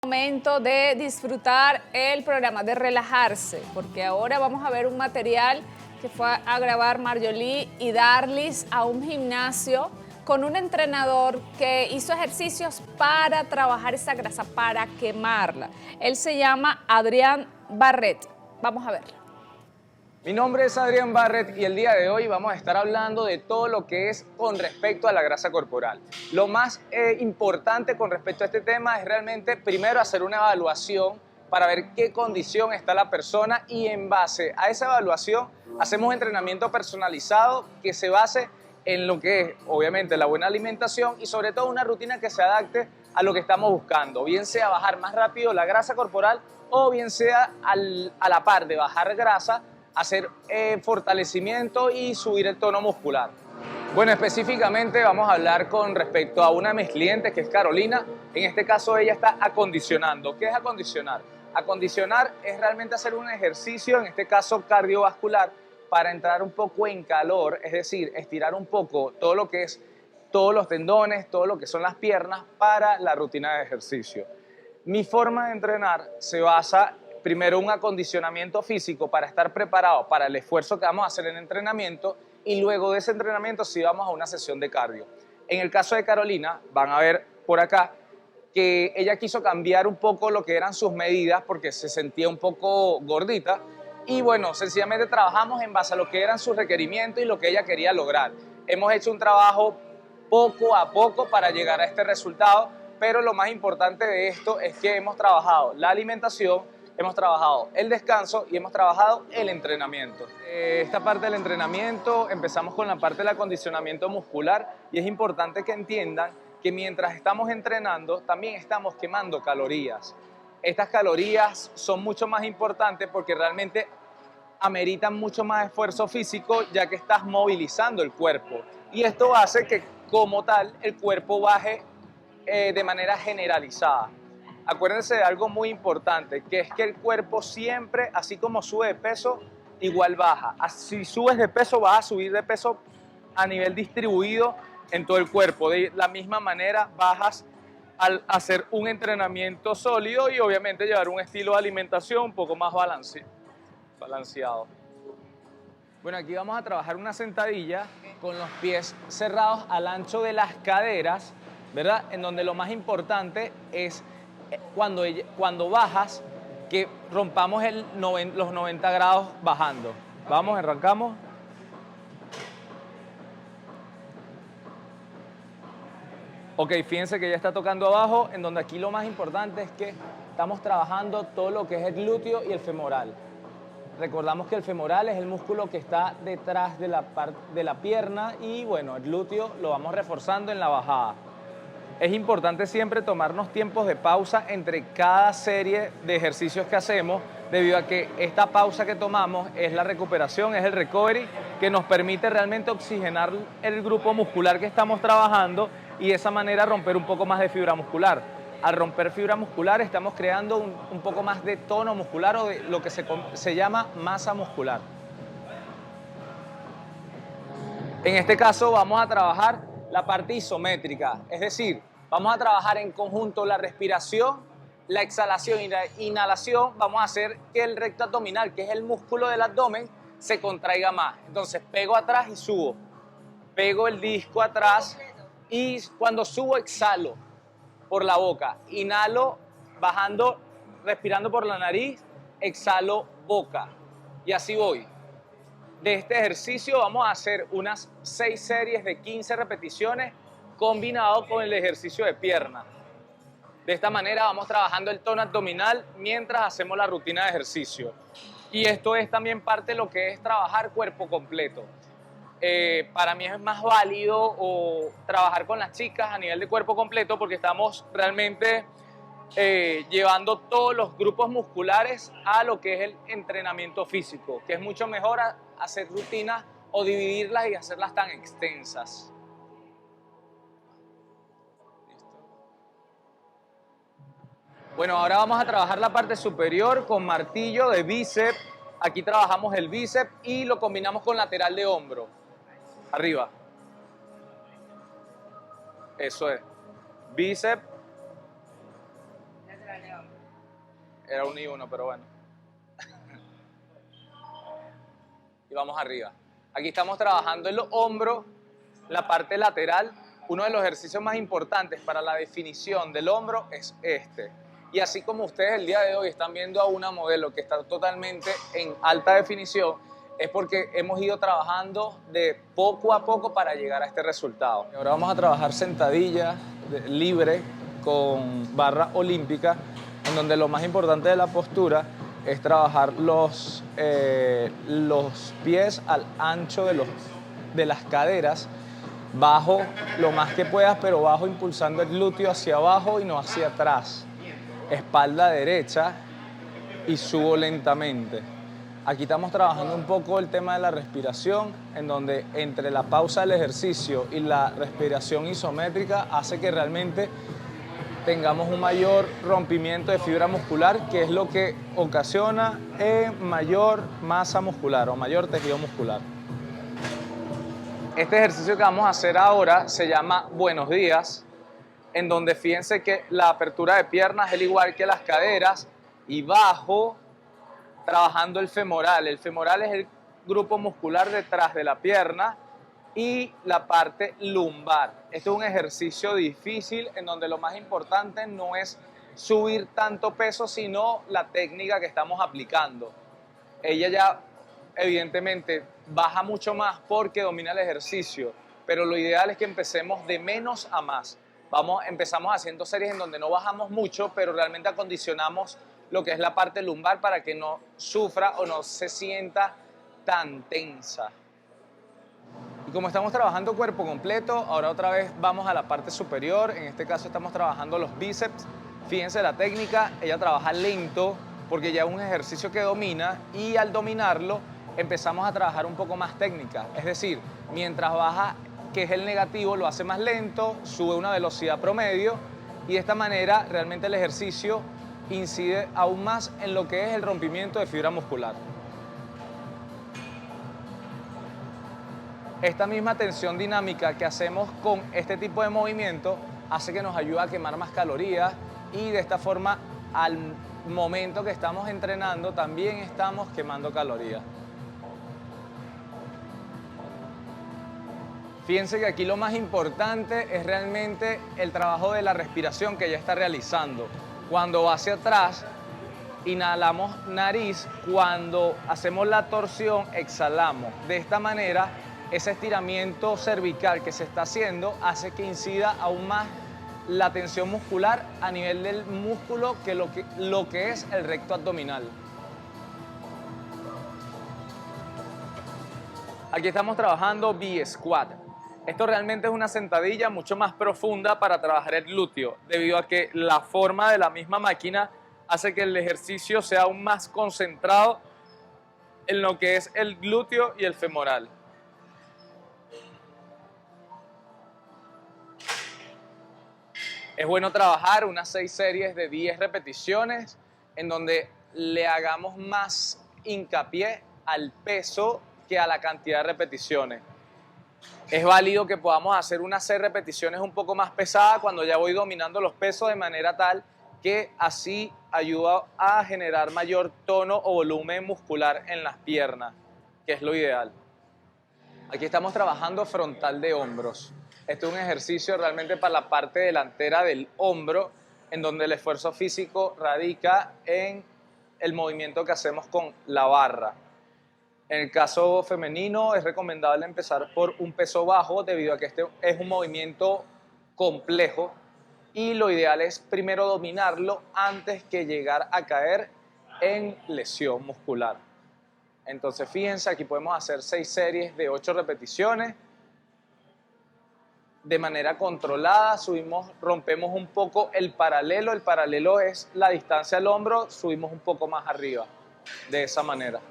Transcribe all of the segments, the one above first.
Momento de disfrutar el programa, de relajarse, porque ahora vamos a ver un material que fue a grabar Marjolie y Darlis a un gimnasio con un entrenador que hizo ejercicios para trabajar esa grasa, para quemarla. Él se llama Adrián Barret. Vamos a verlo. Mi nombre es Adrián Barret y el día de hoy vamos a estar hablando de todo lo que es con respecto a la grasa corporal. Lo más importante con respecto a este tema es realmente primero hacer una evaluación para ver qué condición está la persona y en base a esa evaluación hacemos entrenamiento personalizado que se base en lo que es obviamente la buena alimentación y sobre todo una rutina que se adapte a lo que estamos buscando, bien sea bajar más rápido la grasa corporal o bien sea a la par de bajar grasa, hacer fortalecimiento y subir el tono muscular. Bueno, específicamente vamos a hablar con respecto a una de mis clientes que es Carolina. En este caso ella está acondicionando. ¿Qué es acondicionar? Acondicionar es realmente hacer un ejercicio, en este caso cardiovascular, para entrar un poco en calor, es decir, estirar un poco todo lo que es todos los tendones, todo lo que son las piernas para la rutina de ejercicio. Mi forma de entrenar se basa primero en un acondicionamiento físico para estar preparado para el esfuerzo que vamos a hacer en entrenamiento y luego de ese entrenamiento sí vamos a una sesión de cardio. En el caso de Carolina, van a ver por acá que ella quiso cambiar un poco lo que eran sus medidas porque se sentía un poco gordita y bueno, sencillamente trabajamos en base a lo que eran sus requerimientos y lo que ella quería lograr. Hemos hecho un trabajo poco a poco para llegar a este resultado, pero lo más importante de esto es que hemos trabajado la alimentación, hemos trabajado el descanso y hemos trabajado el entrenamiento. Esta parte del entrenamiento empezamos con la parte del acondicionamiento muscular y es importante que entiendan que mientras estamos entrenando también estamos quemando calorías. Estas calorías son mucho más importantes porque realmente ameritan mucho más esfuerzo físico ya que estás movilizando el cuerpo y esto hace que como tal el cuerpo baje de manera generalizada. Acuérdense de algo muy importante, que es que el cuerpo siempre, así como sube de peso, igual baja. Si subes de peso, vas a subir de peso a nivel distribuido en todo el cuerpo. De la misma manera, bajas al hacer un entrenamiento sólido y obviamente llevar un estilo de alimentación un poco más balanceado. Bueno, aquí vamos a trabajar una sentadilla con los pies cerrados al ancho de las caderas, ¿verdad? En donde lo más importante es cuando bajas, que rompamos los 90 grados bajando. Vamos, arrancamos. Ok, fíjense que ya está tocando abajo, en donde aquí lo más importante es que estamos trabajando todo lo que es el glúteo y el femoral. Recordamos que el femoral es el músculo que está detrás de la pierna y bueno, el glúteo lo vamos reforzando en la bajada. Es importante siempre tomarnos tiempos de pausa entre cada serie de ejercicios que hacemos, debido a que esta pausa que tomamos es la recuperación, es el recovery, que nos permite realmente oxigenar el grupo muscular que estamos trabajando y de esa manera romper un poco más de fibra muscular. Al romper fibra muscular estamos creando un poco más de tono muscular o de lo que se llama masa muscular. En este caso vamos a trabajar la parte isométrica, es decir, vamos a trabajar en conjunto la respiración, la exhalación y la inhalación. Vamos a hacer que el recto abdominal, que es el músculo del abdomen, se contraiga más. Entonces pego atrás y subo, pego el disco atrás y cuando subo exhalo por la boca, inhalo bajando, respirando por la nariz, exhalo boca y así voy. De este ejercicio vamos a hacer unas 6 series de 15 repeticiones combinado con el ejercicio de pierna. De esta manera vamos trabajando el tono abdominal mientras hacemos la rutina de ejercicio. Y esto es también parte de lo que es trabajar cuerpo completo. Para mí es más válido trabajar con las chicas a nivel de cuerpo completo porque estamos realmente llevando todos los grupos musculares a lo que es el entrenamiento físico, que es mucho mejor hacer rutinas o dividirlas y hacerlas tan extensas. Bueno, ahora vamos a trabajar la parte superior con martillo de bíceps. Aquí trabajamos el bíceps y lo combinamos con lateral de hombro. Arriba. Eso es. Bíceps. Era 1 y 1, pero bueno. Y vamos arriba. Aquí estamos trabajando el hombro, la parte lateral. Uno de los ejercicios más importantes para la definición del hombro es este. Y así como ustedes el día de hoy están viendo a una modelo que está totalmente en alta definición, es porque hemos ido trabajando de poco a poco para llegar a este resultado. Ahora vamos a trabajar sentadilla libre con barra olímpica, en donde lo más importante de la postura es trabajar los pies al ancho de las caderas, bajo lo más que puedas, pero bajo impulsando el glúteo hacia abajo y no hacia atrás. Espalda derecha y subo lentamente. Aquí estamos trabajando un poco el tema de la respiración, en donde entre la pausa del ejercicio y la respiración isométrica hace que realmente tengamos un mayor rompimiento de fibra muscular, que es lo que ocasiona mayor masa muscular o mayor tejido muscular. Este ejercicio que vamos a hacer ahora se llama Buenos Días, en donde fíjense que la apertura de piernas es igual que las caderas y bajo trabajando el femoral. El femoral es el grupo muscular detrás de la pierna y la parte lumbar. Este es un ejercicio difícil en donde lo más importante no es subir tanto peso, sino la técnica que estamos aplicando. Ella ya evidentemente baja mucho más porque domina el ejercicio, pero lo ideal es que empecemos de menos a más. Empezamos haciendo series en donde no bajamos mucho, pero realmente acondicionamos lo que es la parte lumbar para que no sufra o no se sienta tan tensa. Y como estamos trabajando cuerpo completo, ahora otra vez vamos a la parte superior. En este caso estamos trabajando los bíceps. Fíjense la técnica, ella trabaja lento porque ya es un ejercicio que domina y al dominarlo empezamos a trabajar un poco más técnica. Es decir, mientras baja, que es el negativo, lo hace más lento, sube una velocidad promedio y de esta manera realmente el ejercicio incide aún más en lo que es el rompimiento de fibra muscular. Esta misma tensión dinámica que hacemos con este tipo de movimiento hace que nos ayude a quemar más calorías y de esta forma al momento que estamos entrenando también estamos quemando calorías. Fíjense que aquí lo más importante es realmente el trabajo de la respiración que ella está realizando. Cuando va hacia atrás, inhalamos nariz, cuando hacemos la torsión, exhalamos. De esta manera, ese estiramiento cervical que se está haciendo hace que incida aún más la tensión muscular a nivel del músculo que lo que es el recto abdominal. Aquí estamos trabajando B-Squat. Esto realmente es una sentadilla mucho más profunda para trabajar el glúteo, debido a que la forma de la misma máquina hace que el ejercicio sea aún más concentrado en lo que es el glúteo y el femoral. Es bueno trabajar unas 6 series de 10 repeticiones en donde le hagamos más hincapié al peso que a la cantidad de repeticiones. Es válido que podamos hacer unas 6 repeticiones un poco más pesadas cuando ya voy dominando los pesos de manera tal que así ayuda a generar mayor tono o volumen muscular en las piernas, que es lo ideal. Aquí estamos trabajando frontal de hombros. Este es un ejercicio realmente para la parte delantera del hombro, en donde el esfuerzo físico radica en el movimiento que hacemos con la barra. En el caso femenino es recomendable empezar por un peso bajo debido a que este es un movimiento complejo y lo ideal es primero dominarlo antes que llegar a caer en lesión muscular. Entonces fíjense, aquí podemos hacer 6 series de 8 repeticiones de manera controlada. Rompemos un poco el paralelo es la distancia al hombro, subimos un poco más arriba, de esa manera.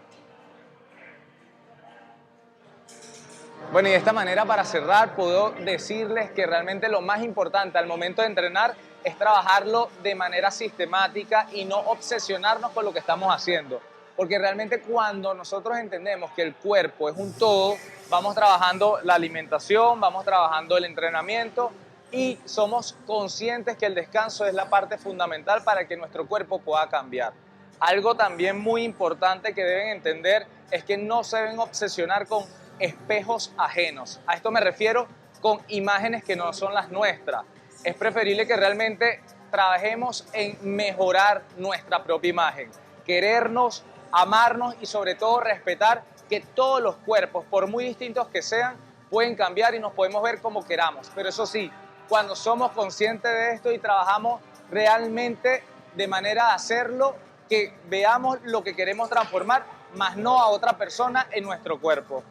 Bueno, y de esta manera, para cerrar, puedo decirles que realmente lo más importante al momento de entrenar es trabajarlo de manera sistemática y no obsesionarnos con lo que estamos haciendo. Porque realmente cuando nosotros entendemos que el cuerpo es un todo, vamos trabajando la alimentación, vamos trabajando el entrenamiento y somos conscientes que el descanso es la parte fundamental para que nuestro cuerpo pueda cambiar. Algo también muy importante que deben entender es que no se deben obsesionar con espejos ajenos. A esto me refiero con imágenes que no son las nuestras. Es preferible que realmente trabajemos en mejorar nuestra propia imagen, querernos, amarnos y sobre todo respetar que todos los cuerpos, por muy distintos que sean, pueden cambiar y nos podemos ver como queramos. Pero eso sí, cuando somos conscientes de esto y trabajamos realmente de manera de hacerlo, que veamos lo que queremos transformar, más no a otra persona en nuestro cuerpo.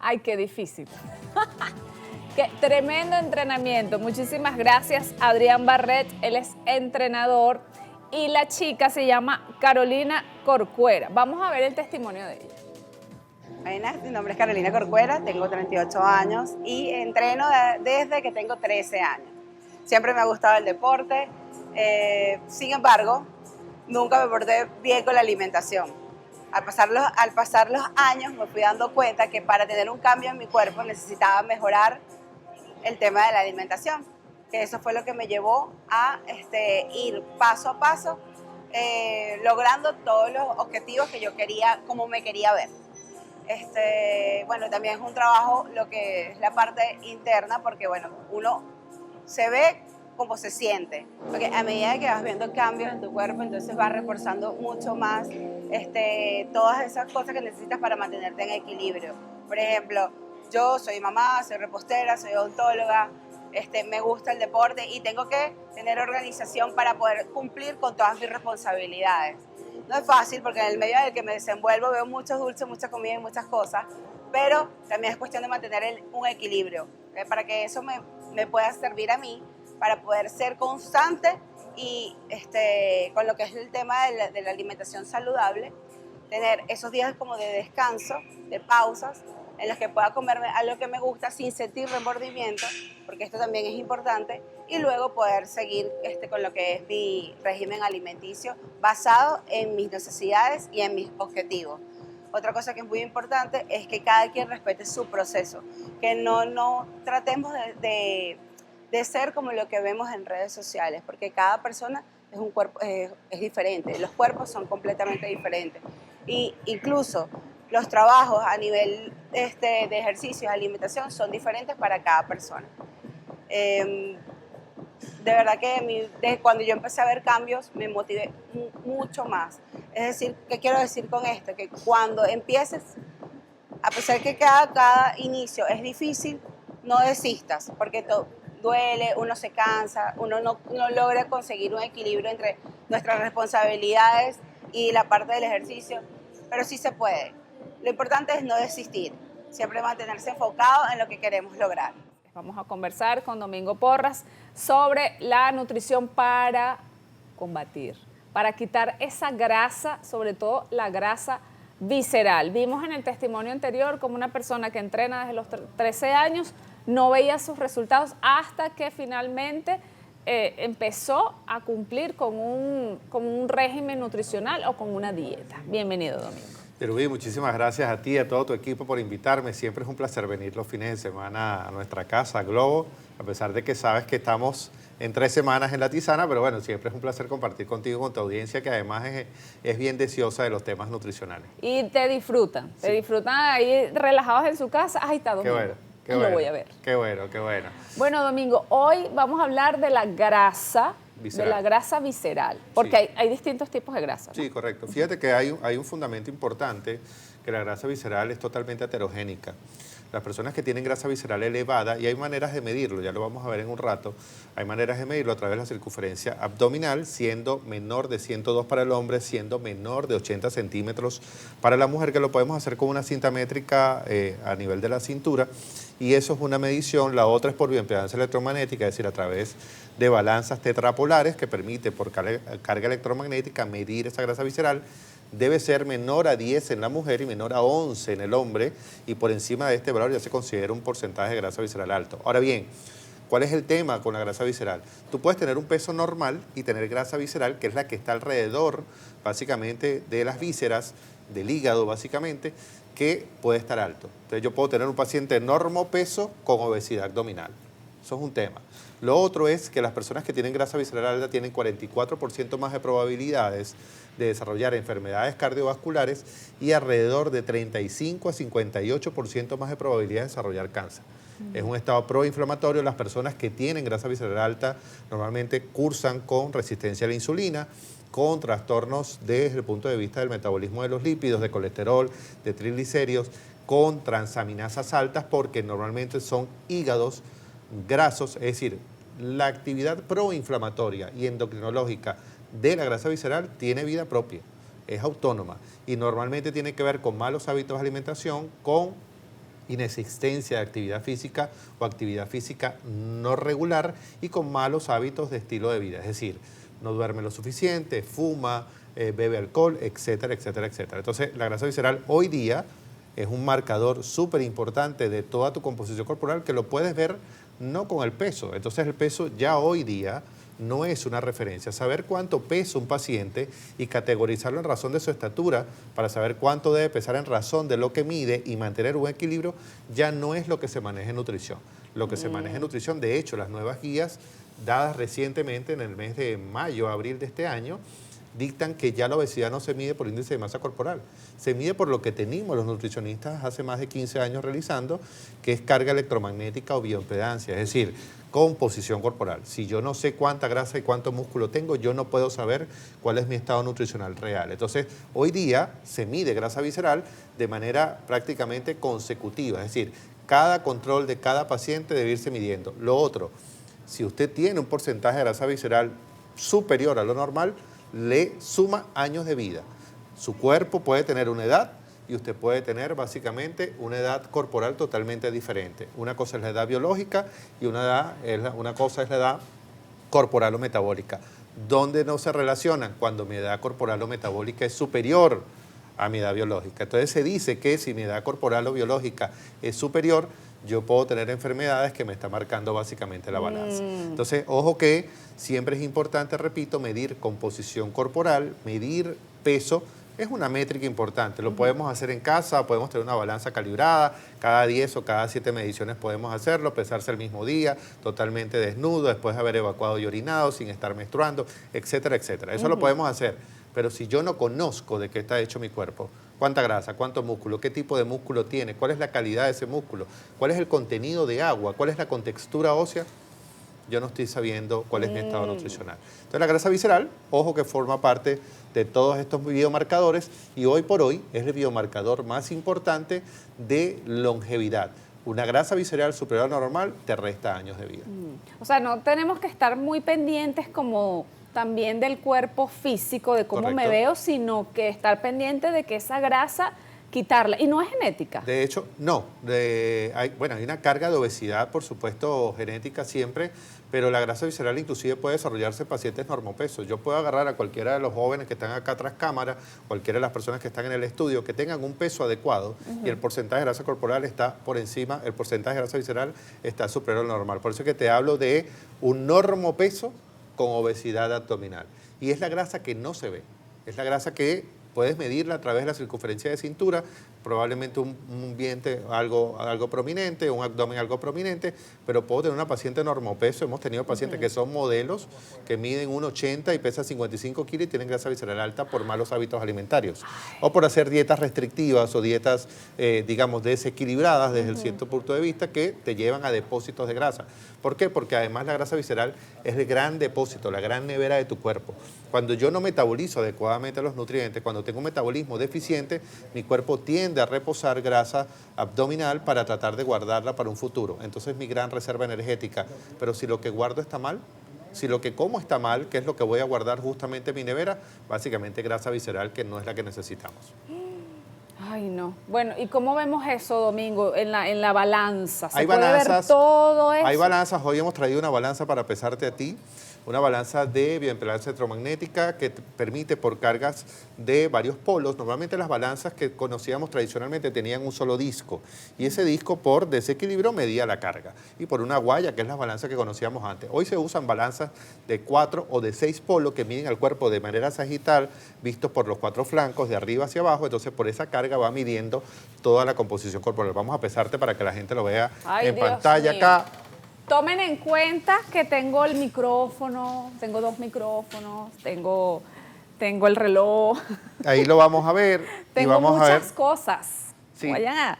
Ay, qué difícil. Qué tremendo entrenamiento. Muchísimas gracias, Adrián Barret. Él es entrenador y la chica se llama Carolina Corcuera. Vamos a ver el testimonio de ella. Buenas, mi nombre es Carolina Corcuera, tengo 38 años y entreno desde que tengo 13 años. Siempre me ha gustado el deporte, sin embargo, nunca me porté bien con la alimentación. Al pasar los años me fui dando cuenta que para tener un cambio en mi cuerpo necesitaba mejorar el tema de la alimentación. Que eso fue lo que me llevó a ir paso a paso logrando todos los objetivos que yo quería, como me quería ver. Bueno, también es un trabajo lo que es la parte interna, porque bueno, uno se ve como se siente, porque a medida que vas viendo cambios en tu cuerpo, entonces vas reforzando mucho más todas esas cosas que necesitas para mantenerte en equilibrio. Por ejemplo, yo soy mamá, soy repostera, soy odontóloga, me gusta el deporte y tengo que tener organización para poder cumplir con todas mis responsabilidades. No es fácil porque en el medio en el que me desenvuelvo veo muchos dulces, mucha comida y muchas cosas, pero también es cuestión de mantener un equilibrio, para que eso me pueda servir a mí para poder ser constante y con lo que es el tema de la alimentación saludable, tener esos días como de descanso, de pausas, en los que pueda comerme algo que me gusta sin sentir remordimiento, porque esto también es importante, y luego poder seguir con lo que es mi régimen alimenticio basado en mis necesidades y en mis objetivos. Otra cosa que es muy importante es que cada quien respete su proceso, que no tratemos de ser como lo que vemos en redes sociales, porque cada persona es un cuerpo, es diferente, los cuerpos son completamente diferentes. Y incluso los trabajos a nivel de ejercicio y alimentación son diferentes para cada persona. De verdad que desde cuando yo empecé a ver cambios me motivé mucho más. Es decir, ¿qué quiero decir con esto? Que cuando empieces, a pesar que cada inicio es difícil, no desistas, porque duele, uno se cansa, uno no logra conseguir un equilibrio entre nuestras responsabilidades y la parte del ejercicio, pero sí se puede. Lo importante es no desistir, siempre mantenerse enfocado en lo que queremos lograr. Vamos a conversar con Domingo Porras sobre la nutrición para combatir, para quitar esa grasa, sobre todo la grasa visceral. Vimos en el testimonio anterior como una persona que entrena desde los 13 años no veía sus resultados hasta que finalmente empezó a cumplir con un régimen nutricional o con una dieta. Bienvenido, Domingo. Yerubí, muchísimas gracias a ti y a todo tu equipo por invitarme. Siempre es un placer venir los fines de semana a nuestra casa, a Globo, a pesar de que sabes que estamos en 3 semanas en La Tisana, pero bueno, siempre es un placer compartir contigo, con tu audiencia, que además es bien deseosa de los temas nutricionales. Y te disfrutan ahí relajados en su casa. Ahí está, Domingo. Qué bueno. Qué lo bueno, voy a ver. Qué bueno, qué bueno. Bueno, Domingo, hoy vamos a hablar de la grasa visceral. De la grasa visceral, porque sí, hay distintos tipos de grasa, ¿no? Sí, correcto. Fíjate que hay un fundamento importante, que la grasa visceral es totalmente heterogénica. Las personas que tienen grasa visceral elevada, y hay maneras de medirlo, ya lo vamos a ver en un rato, hay maneras de medirlo a través de la circunferencia abdominal, siendo menor de 102 para el hombre, siendo menor de 80 centímetros para la mujer, que lo podemos hacer con una cinta métrica a nivel de la cintura, y eso es una medición. La otra es por bioimpedancia electromagnética, es decir, a través de balanzas tetrapolares que permite por carga electromagnética medir esa grasa visceral. Debe ser menor a 10 en la mujer y menor a 11 en el hombre, y por encima de este valor ya se considera un porcentaje de grasa visceral alto. Ahora bien, ¿Cuál es el tema con la grasa visceral? Tú puedes tener un peso normal y tener grasa visceral, que es la que está alrededor, básicamente, de las vísceras, del hígado, básicamente, que puede estar alto. Entonces yo puedo tener un paciente normopeso con obesidad abdominal. Eso es un tema. Lo otro es que las personas que tienen grasa visceral alta tienen 44% más de probabilidades de desarrollar enfermedades cardiovasculares y alrededor de 35 a 58% más de probabilidad de desarrollar cáncer. Es un estado proinflamatorio. Las personas que tienen grasa visceral alta normalmente cursan con resistencia a la insulina, con trastornos desde el punto de vista del metabolismo de los lípidos, de colesterol, de triglicéridos, con transaminasas altas, porque normalmente son hígados grasos, es decir, la actividad proinflamatoria y endocrinológica de la grasa visceral tiene vida propia, es autónoma y normalmente tiene que ver con malos hábitos de alimentación, con inexistencia de actividad física o actividad física no regular y con malos hábitos de estilo de vida, es decir, no duerme lo suficiente, fuma, bebe alcohol, etcétera, etcétera, etcétera. Entonces, la grasa visceral hoy día es un marcador súper importante de toda tu composición corporal que lo puedes ver no con el peso. Entonces, el peso ya hoy día no es una referencia. Saber cuánto pesa un paciente y categorizarlo en razón de su estatura para saber cuánto debe pesar en razón de lo que mide y mantener un equilibrio ya no es lo que se maneja en nutrición. Lo que se maneja en nutrición, de hecho, las nuevas guías dadas recientemente en el mes de mayo, abril de este año, dictan que ya la obesidad no se mide por índice de masa corporal, se mide por lo que tenemos los nutricionistas hace más de 15 años realizando, que es carga electromagnética o bioimpedancia, es decir, composición corporal. Si yo no sé cuánta grasa y cuánto músculo tengo, yo no puedo saber cuál es mi estado nutricional real. Entonces, hoy día se mide grasa visceral de manera prácticamente consecutiva, es decir, cada control de cada paciente debe irse midiendo. Lo otro, si usted tiene un porcentaje de grasa visceral superior a lo normal, le suma años de vida. Su cuerpo puede tener una edad y usted puede tener básicamente una edad corporal totalmente diferente. Una cosa es la edad biológica y una cosa es la edad corporal o metabólica. ¿Dónde no se relacionan? Cuando mi edad corporal o metabólica es superior a mi edad biológica. Entonces se dice que si mi edad corporal o biológica es superior, yo puedo tener enfermedades que me están marcando básicamente la balanza. Entonces, ojo que siempre es importante, repito, medir composición corporal, medir peso, es una métrica importante. Lo podemos hacer en casa, podemos tener una balanza calibrada, cada 10 o cada 7 mediciones podemos hacerlo, pesarse el mismo día, totalmente desnudo, después de haber evacuado y orinado, sin estar menstruando, etcétera, etcétera. Eso lo podemos hacer, pero si yo no conozco de qué está hecho mi cuerpo, cuánta grasa, cuánto músculo, qué tipo de músculo tiene, cuál es la calidad de ese músculo, cuál es el contenido de agua, cuál es la contextura ósea, yo no estoy sabiendo cuál es mi estado nutricional. Entonces la grasa visceral, ojo que forma parte de todos estos biomarcadores y hoy por hoy es el biomarcador más importante de longevidad. Una grasa visceral superior a la normal te resta años de vida. O sea, no tenemos que estar muy pendientes como también del cuerpo físico, de cómo me veo, sino que estar pendiente de que esa grasa quitarla. Y no es genética. De hecho, no. Hay una carga de obesidad, por supuesto, genética siempre, pero la grasa visceral inclusive puede desarrollarse en pacientes normopesos. Yo puedo agarrar a cualquiera de los jóvenes que están acá tras cámara, cualquiera de las personas que están en el estudio, que tengan un peso adecuado y el porcentaje de grasa corporal está por encima, el porcentaje de grasa visceral está superior al normal. Por eso es que te hablo de un normopeso con obesidad abdominal. Y es la grasa que no se ve, es la grasa que puedes medirla a través de la circunferencia de cintura, probablemente un vientre algo prominente, un abdomen algo prominente, pero puedo tener una paciente normopeso. Hemos tenido pacientes que son modelos, que miden 1,80 y pesan 55 kilos y tienen grasa visceral alta por malos hábitos alimentarios o por hacer dietas restrictivas o dietas, digamos, desequilibradas desde el cierto punto de vista que te llevan a depósitos de grasa. ¿Por qué? Porque además la grasa visceral es el gran depósito, la gran nevera de tu cuerpo. Cuando yo no metabolizo adecuadamente los nutrientes, cuando tengo un metabolismo deficiente, mi cuerpo tiende a reposar grasa abdominal para tratar de guardarla para un futuro. Entonces es mi gran reserva energética. Pero si lo que guardo está mal, si lo que como está mal, ¿qué es lo que voy a guardar justamente en mi nevera? Básicamente grasa visceral, que no es la que necesitamos. Ay, no. Bueno, ¿y cómo vemos eso, Domingo, en la balanza? ¿Se Hay puede balanzas, ver todo eso? Hay balanzas. Hoy hemos traído una balanza para pesarte a ti. una balanza de bioimpedancia electromagnética que te permite por cargas de varios polos. Normalmente las balanzas que conocíamos tradicionalmente tenían un solo disco y ese disco por desequilibrio medía la carga y por una guaya, que es la balanza que conocíamos antes. Hoy se usan balanzas de 4 o de 6 polos que miden al cuerpo de manera sagital, vistos por los 4 flancos de arriba hacia abajo, entonces por esa carga va midiendo toda la composición corporal. Vamos a pesarte para que la gente lo vea en Dios pantalla mío. acá. Tomen en cuenta que tengo el micrófono, tengo 2 micrófonos, tengo el reloj, Ahí lo vamos a ver. y tengo vamos a ver muchas cosas. Sí. Vayan a...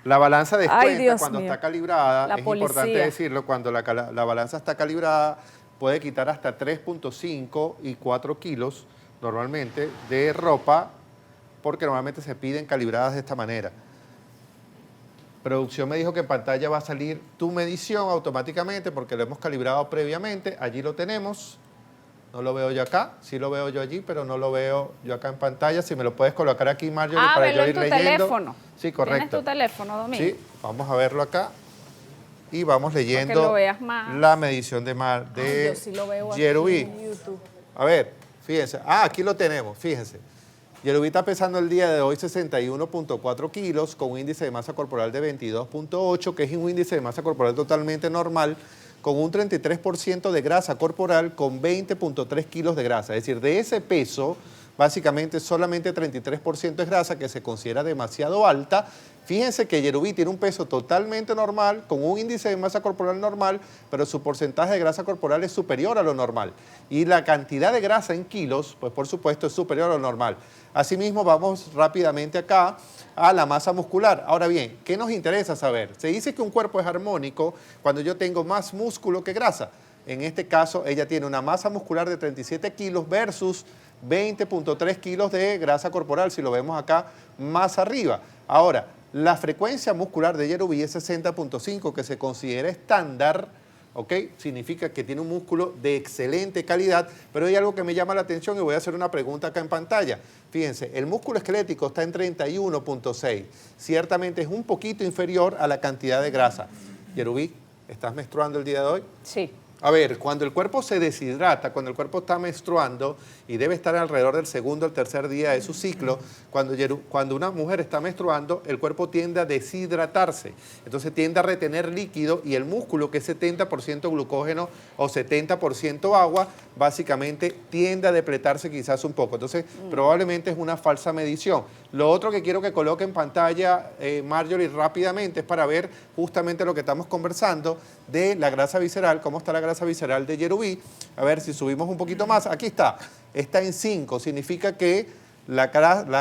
la balanza Ay, descuenta Dios cuando mío. está calibrada. La Es importante policía. decirlo, cuando la balanza está calibrada puede quitar hasta 3.5 y 4 kilos normalmente de ropa, porque normalmente se piden calibradas de esta manera. Producción me dijo que en pantalla va a salir tu medición automáticamente porque lo hemos calibrado previamente. Allí lo tenemos. No lo veo yo acá. Sí lo veo yo allí, pero no lo veo yo acá en pantalla. Si me lo puedes colocar aquí, Marjorie, para velo yo en ir tu leyendo. teléfono. Sí, correcto. ¿Tienes tu teléfono, Domingo? Sí, vamos a verlo acá. Y vamos Para que leyendo lo veas más. la medición de Ay, yo sí lo veo aquí Yerubí. en YouTube. A ver, fíjense. Aquí lo tenemos, fíjense. Yerubí está pesando el día de hoy 61.4 kilos con un índice de masa corporal de 22.8, que es un índice de masa corporal totalmente normal, con un 33% de grasa corporal con 20.3 kilos de grasa. Es decir, de ese peso, básicamente solamente 33% es grasa, que se considera demasiado alta. Fíjense que Yerubí tiene un peso totalmente normal, con un índice de masa corporal normal, pero su porcentaje de grasa corporal es superior a lo normal. Y la cantidad de grasa en kilos, pues por supuesto es superior a lo normal. Asimismo, vamos rápidamente acá a la masa muscular. Ahora bien, ¿qué nos interesa saber? Se dice que un cuerpo es armónico cuando yo tengo más músculo que grasa. En este caso, ella tiene una masa muscular de 37 kilos versus 20.3 kilos de grasa corporal, si lo vemos acá más arriba. Ahora, la frecuencia muscular de Yerubí es 60.5, que se considera estándar, ¿ok? Significa que tiene un músculo de excelente calidad, pero hay algo que me llama la atención y voy a hacer una pregunta acá en pantalla. Fíjense, el músculo esquelético está en 31.6, ciertamente es un poquito inferior a la cantidad de grasa. Yerubí, ¿estás menstruando el día de hoy? Sí. A ver, cuando el cuerpo se deshidrata, cuando el cuerpo está menstruando y debe estar alrededor del segundo o tercer día de su ciclo, cuando una mujer está menstruando, el cuerpo tiende a deshidratarse. Entonces tiende a retener líquido y el músculo, que es 70% glucógeno o 70% agua, básicamente tiende a depletarse quizás un poco. Entonces, probablemente es una falsa medición. Lo otro que quiero que coloque en pantalla, Marjorie, rápidamente, es para ver justamente lo que estamos conversando de la grasa visceral, cómo está la grasa visceral de Yerubí. A ver si subimos un poquito más. Aquí está. Está en 5. Significa que la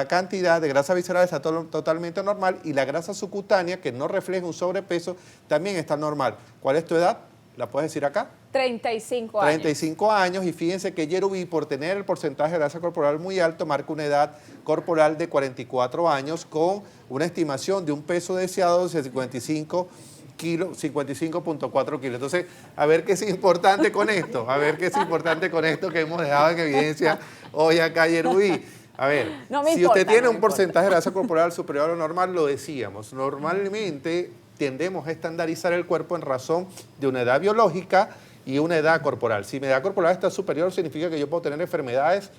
cantidad de grasa visceral está totalmente normal y la grasa subcutánea, que no refleja un sobrepeso, también está normal. ¿Cuál es tu edad? ¿La puedes decir acá? 35 años. 35 años, y fíjense que Yerubí, por tener el porcentaje de grasa corporal muy alto, marca una edad corporal de 44 años con una estimación de un peso deseado de 55 kilos, 55.4 kilos. Entonces, a ver qué es importante con esto, que hemos dejado en evidencia hoy acá, Yerubí. A ver, No me si importa, usted tiene no me un porcentaje de grasa corporal superior a lo normal, lo decíamos, normalmente tendemos a estandarizar el cuerpo en razón de una edad biológica y una edad corporal. Si mi edad corporal está superior, significa que yo puedo tener enfermedades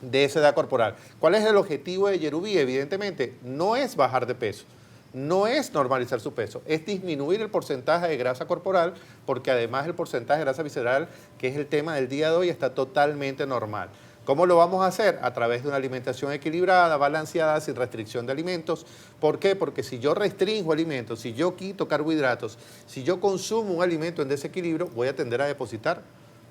de esa edad corporal. ¿Cuál es el objetivo de Yerubí? Evidentemente, no es bajar de peso, no es normalizar su peso, es disminuir el porcentaje de grasa corporal, porque además el porcentaje de grasa visceral, que es el tema del día de hoy, está totalmente normal. ¿Cómo lo vamos a hacer? A través de una alimentación equilibrada, balanceada, sin restricción de alimentos. ¿Por qué? Porque si yo restringo alimentos, si yo quito carbohidratos, si yo consumo un alimento en desequilibrio, voy a tender a depositar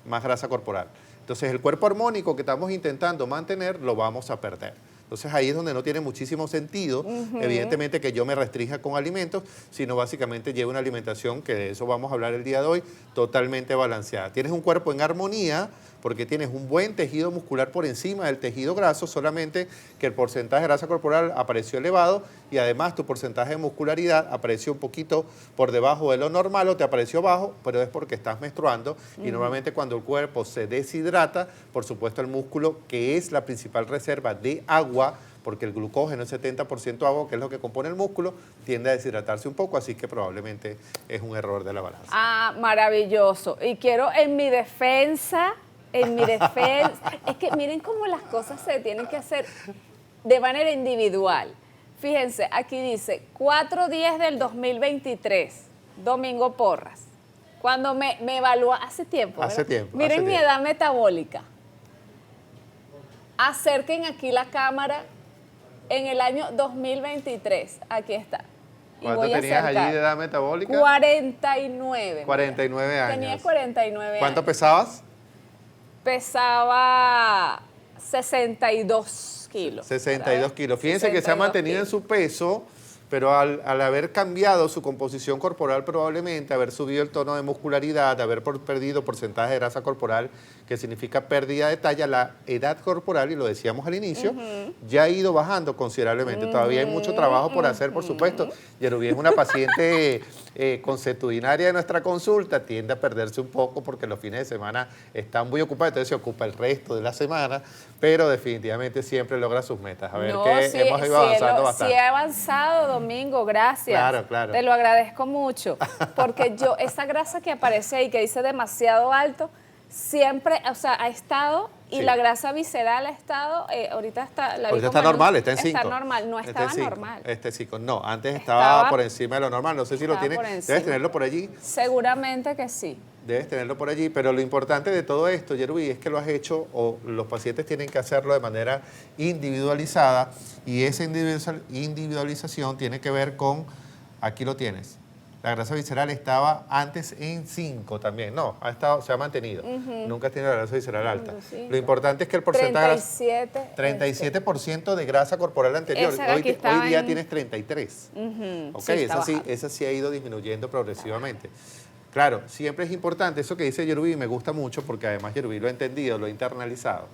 más grasa corporal. Entonces, el cuerpo armónico que estamos intentando mantener, lo vamos a perder. Entonces, ahí es donde no tiene muchísimo sentido, evidentemente, que yo me restrinja con alimentos, sino básicamente lleve una alimentación, que de eso vamos a hablar el día de hoy, totalmente balanceada. Tienes un cuerpo en armonía, porque tienes un buen tejido muscular por encima del tejido graso, solamente que el porcentaje de grasa corporal apareció elevado y además tu porcentaje de muscularidad apareció un poquito por debajo de lo normal o te apareció bajo, pero es porque estás menstruando y normalmente cuando el cuerpo se deshidrata, por supuesto el músculo, que es la principal reserva de agua, porque el glucógeno es 70% agua, que es lo que compone el músculo, tiende a deshidratarse un poco, así que probablemente es un error de la balanza. Ah, maravilloso. Y quiero en mi defensa, es que miren cómo las cosas se tienen que hacer de manera individual. Fíjense, aquí dice 4/10 del 2023, Domingo Porras. Cuando me evaluó hace tiempo. Hace ¿verdad? tiempo. Miren hace mi tiempo. edad metabólica. Acerquen aquí la cámara en el año 2023. Aquí está. Y ¿Cuánto voy a tenías allí acercar. de edad metabólica? 49. 49 años. Tenía 49 ¿Cuánto años. pesabas? Pesaba 62 kilos. 62 kilos. Fíjense que se ha 62 mantenido en kilos. su peso, pero al haber cambiado su composición corporal probablemente, haber subido el tono de muscularidad, haber perdido porcentaje de grasa corporal, que significa pérdida de talla, la edad corporal, y lo decíamos al inicio, ya ha ido bajando considerablemente. Todavía hay mucho trabajo por hacer, por supuesto. Yerubí es una paciente consuetudinaria de nuestra consulta, tiende a perderse un poco porque los fines de semana están muy ocupados, entonces se ocupa el resto de la semana, pero definitivamente siempre logra sus metas. A ver, No, que sí, hemos ido avanzando bastante. Sí he avanzado, Domingo, gracias. Claro, claro. Te lo agradezco mucho, porque esa grasa que aparece ahí, que dice demasiado alto, siempre, o sea, ha estado, y Sí. la grasa visceral ha estado, ahorita está, la vi Ahorita como está normal, está en 5. Está normal, no estaba normal. Este 5. No, antes estaba Estaba- por encima de lo normal. No sé si lo estaba tienes. por Debes encima. tenerlo por allí. Seguramente que sí. Debes tenerlo por allí, pero lo importante de todo esto, Yerubí, es que lo has hecho, o los pacientes tienen que hacerlo de manera individualizada, y esa individualización tiene que ver con, aquí lo tienes, la grasa visceral estaba antes en 5 también, no, se ha mantenido, nunca has tenido la grasa visceral alta. Sí. Lo importante es que el porcentaje de grasa, 37. 37% de grasa corporal anterior, Esa era hoy, que estaba hoy día en- tienes 33. Ok, sí, está bajando. esa sí ha ido disminuyendo progresivamente. Claro, siempre es importante eso que dice Yerubí, me gusta mucho porque además Yerubí lo ha entendido, lo ha internalizado,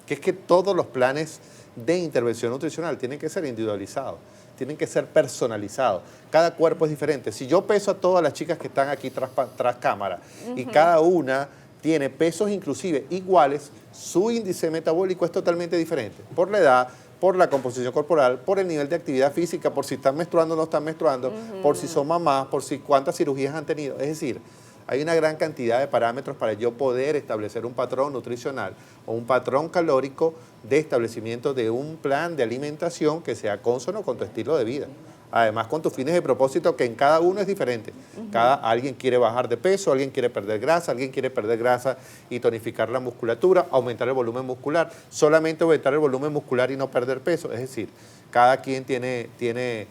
que es que todos los planes de intervención nutricional tienen que ser individualizados, tienen que ser personalizados. Cada cuerpo es diferente. Si yo peso a todas las chicas que están aquí tras cámara y cada una tiene pesos inclusive iguales, su índice metabólico es totalmente diferente por la edad, por la composición corporal, por el nivel de actividad física, por si están menstruando o no están menstruando, por si son mamás, por si cuántas cirugías han tenido. Es decir, hay una gran cantidad de parámetros para yo poder establecer un patrón nutricional o un patrón calórico de establecimiento de un plan de alimentación que sea cónsono con tu estilo de vida. Además, con tus fines de propósito, que en cada uno es diferente. Alguien quiere bajar de peso, alguien quiere perder grasa y tonificar la musculatura, aumentar el volumen muscular, solamente aumentar el volumen muscular y no perder peso. Es decir, cada quien tiene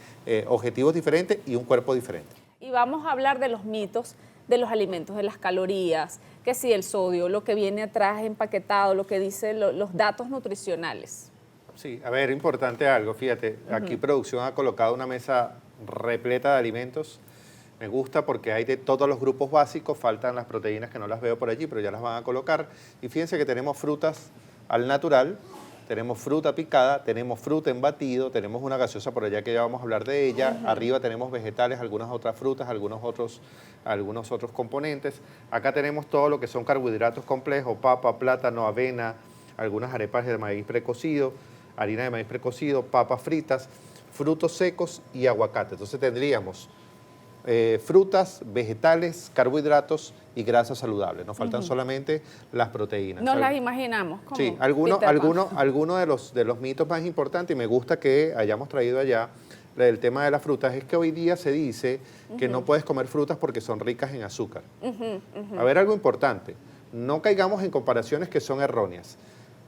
objetivos diferentes y un cuerpo diferente. Y vamos a hablar de los mitos de los alimentos, de las calorías, que si el sodio, lo que viene atrás empaquetado, lo que dicen los datos nutricionales. Sí, a ver, importante algo, fíjate, aquí producción ha colocado una mesa repleta de alimentos. Me gusta porque hay de todos los grupos básicos, faltan las proteínas que no las veo por allí, pero ya las van a colocar. Y fíjense que tenemos frutas al natural, tenemos fruta picada, tenemos fruta en batido, tenemos una gaseosa por allá que ya vamos a hablar de ella. Arriba tenemos vegetales, algunas otras frutas, algunos otros componentes. Acá tenemos todo lo que son carbohidratos complejos, papa, plátano, avena, algunas arepas de maíz precocido, harina de maíz precocido, papas fritas, frutos secos y aguacate. Entonces tendríamos frutas, vegetales, carbohidratos y grasas saludables. Nos faltan solamente las proteínas. Nos las imaginamos. Como Sí, Peter Pan. algunos de los mitos más importantes, y me gusta que hayamos traído allá el tema de las frutas, es que hoy día se dice que no puedes comer frutas porque son ricas en azúcar. A ver, algo importante, no caigamos en comparaciones que son erróneas.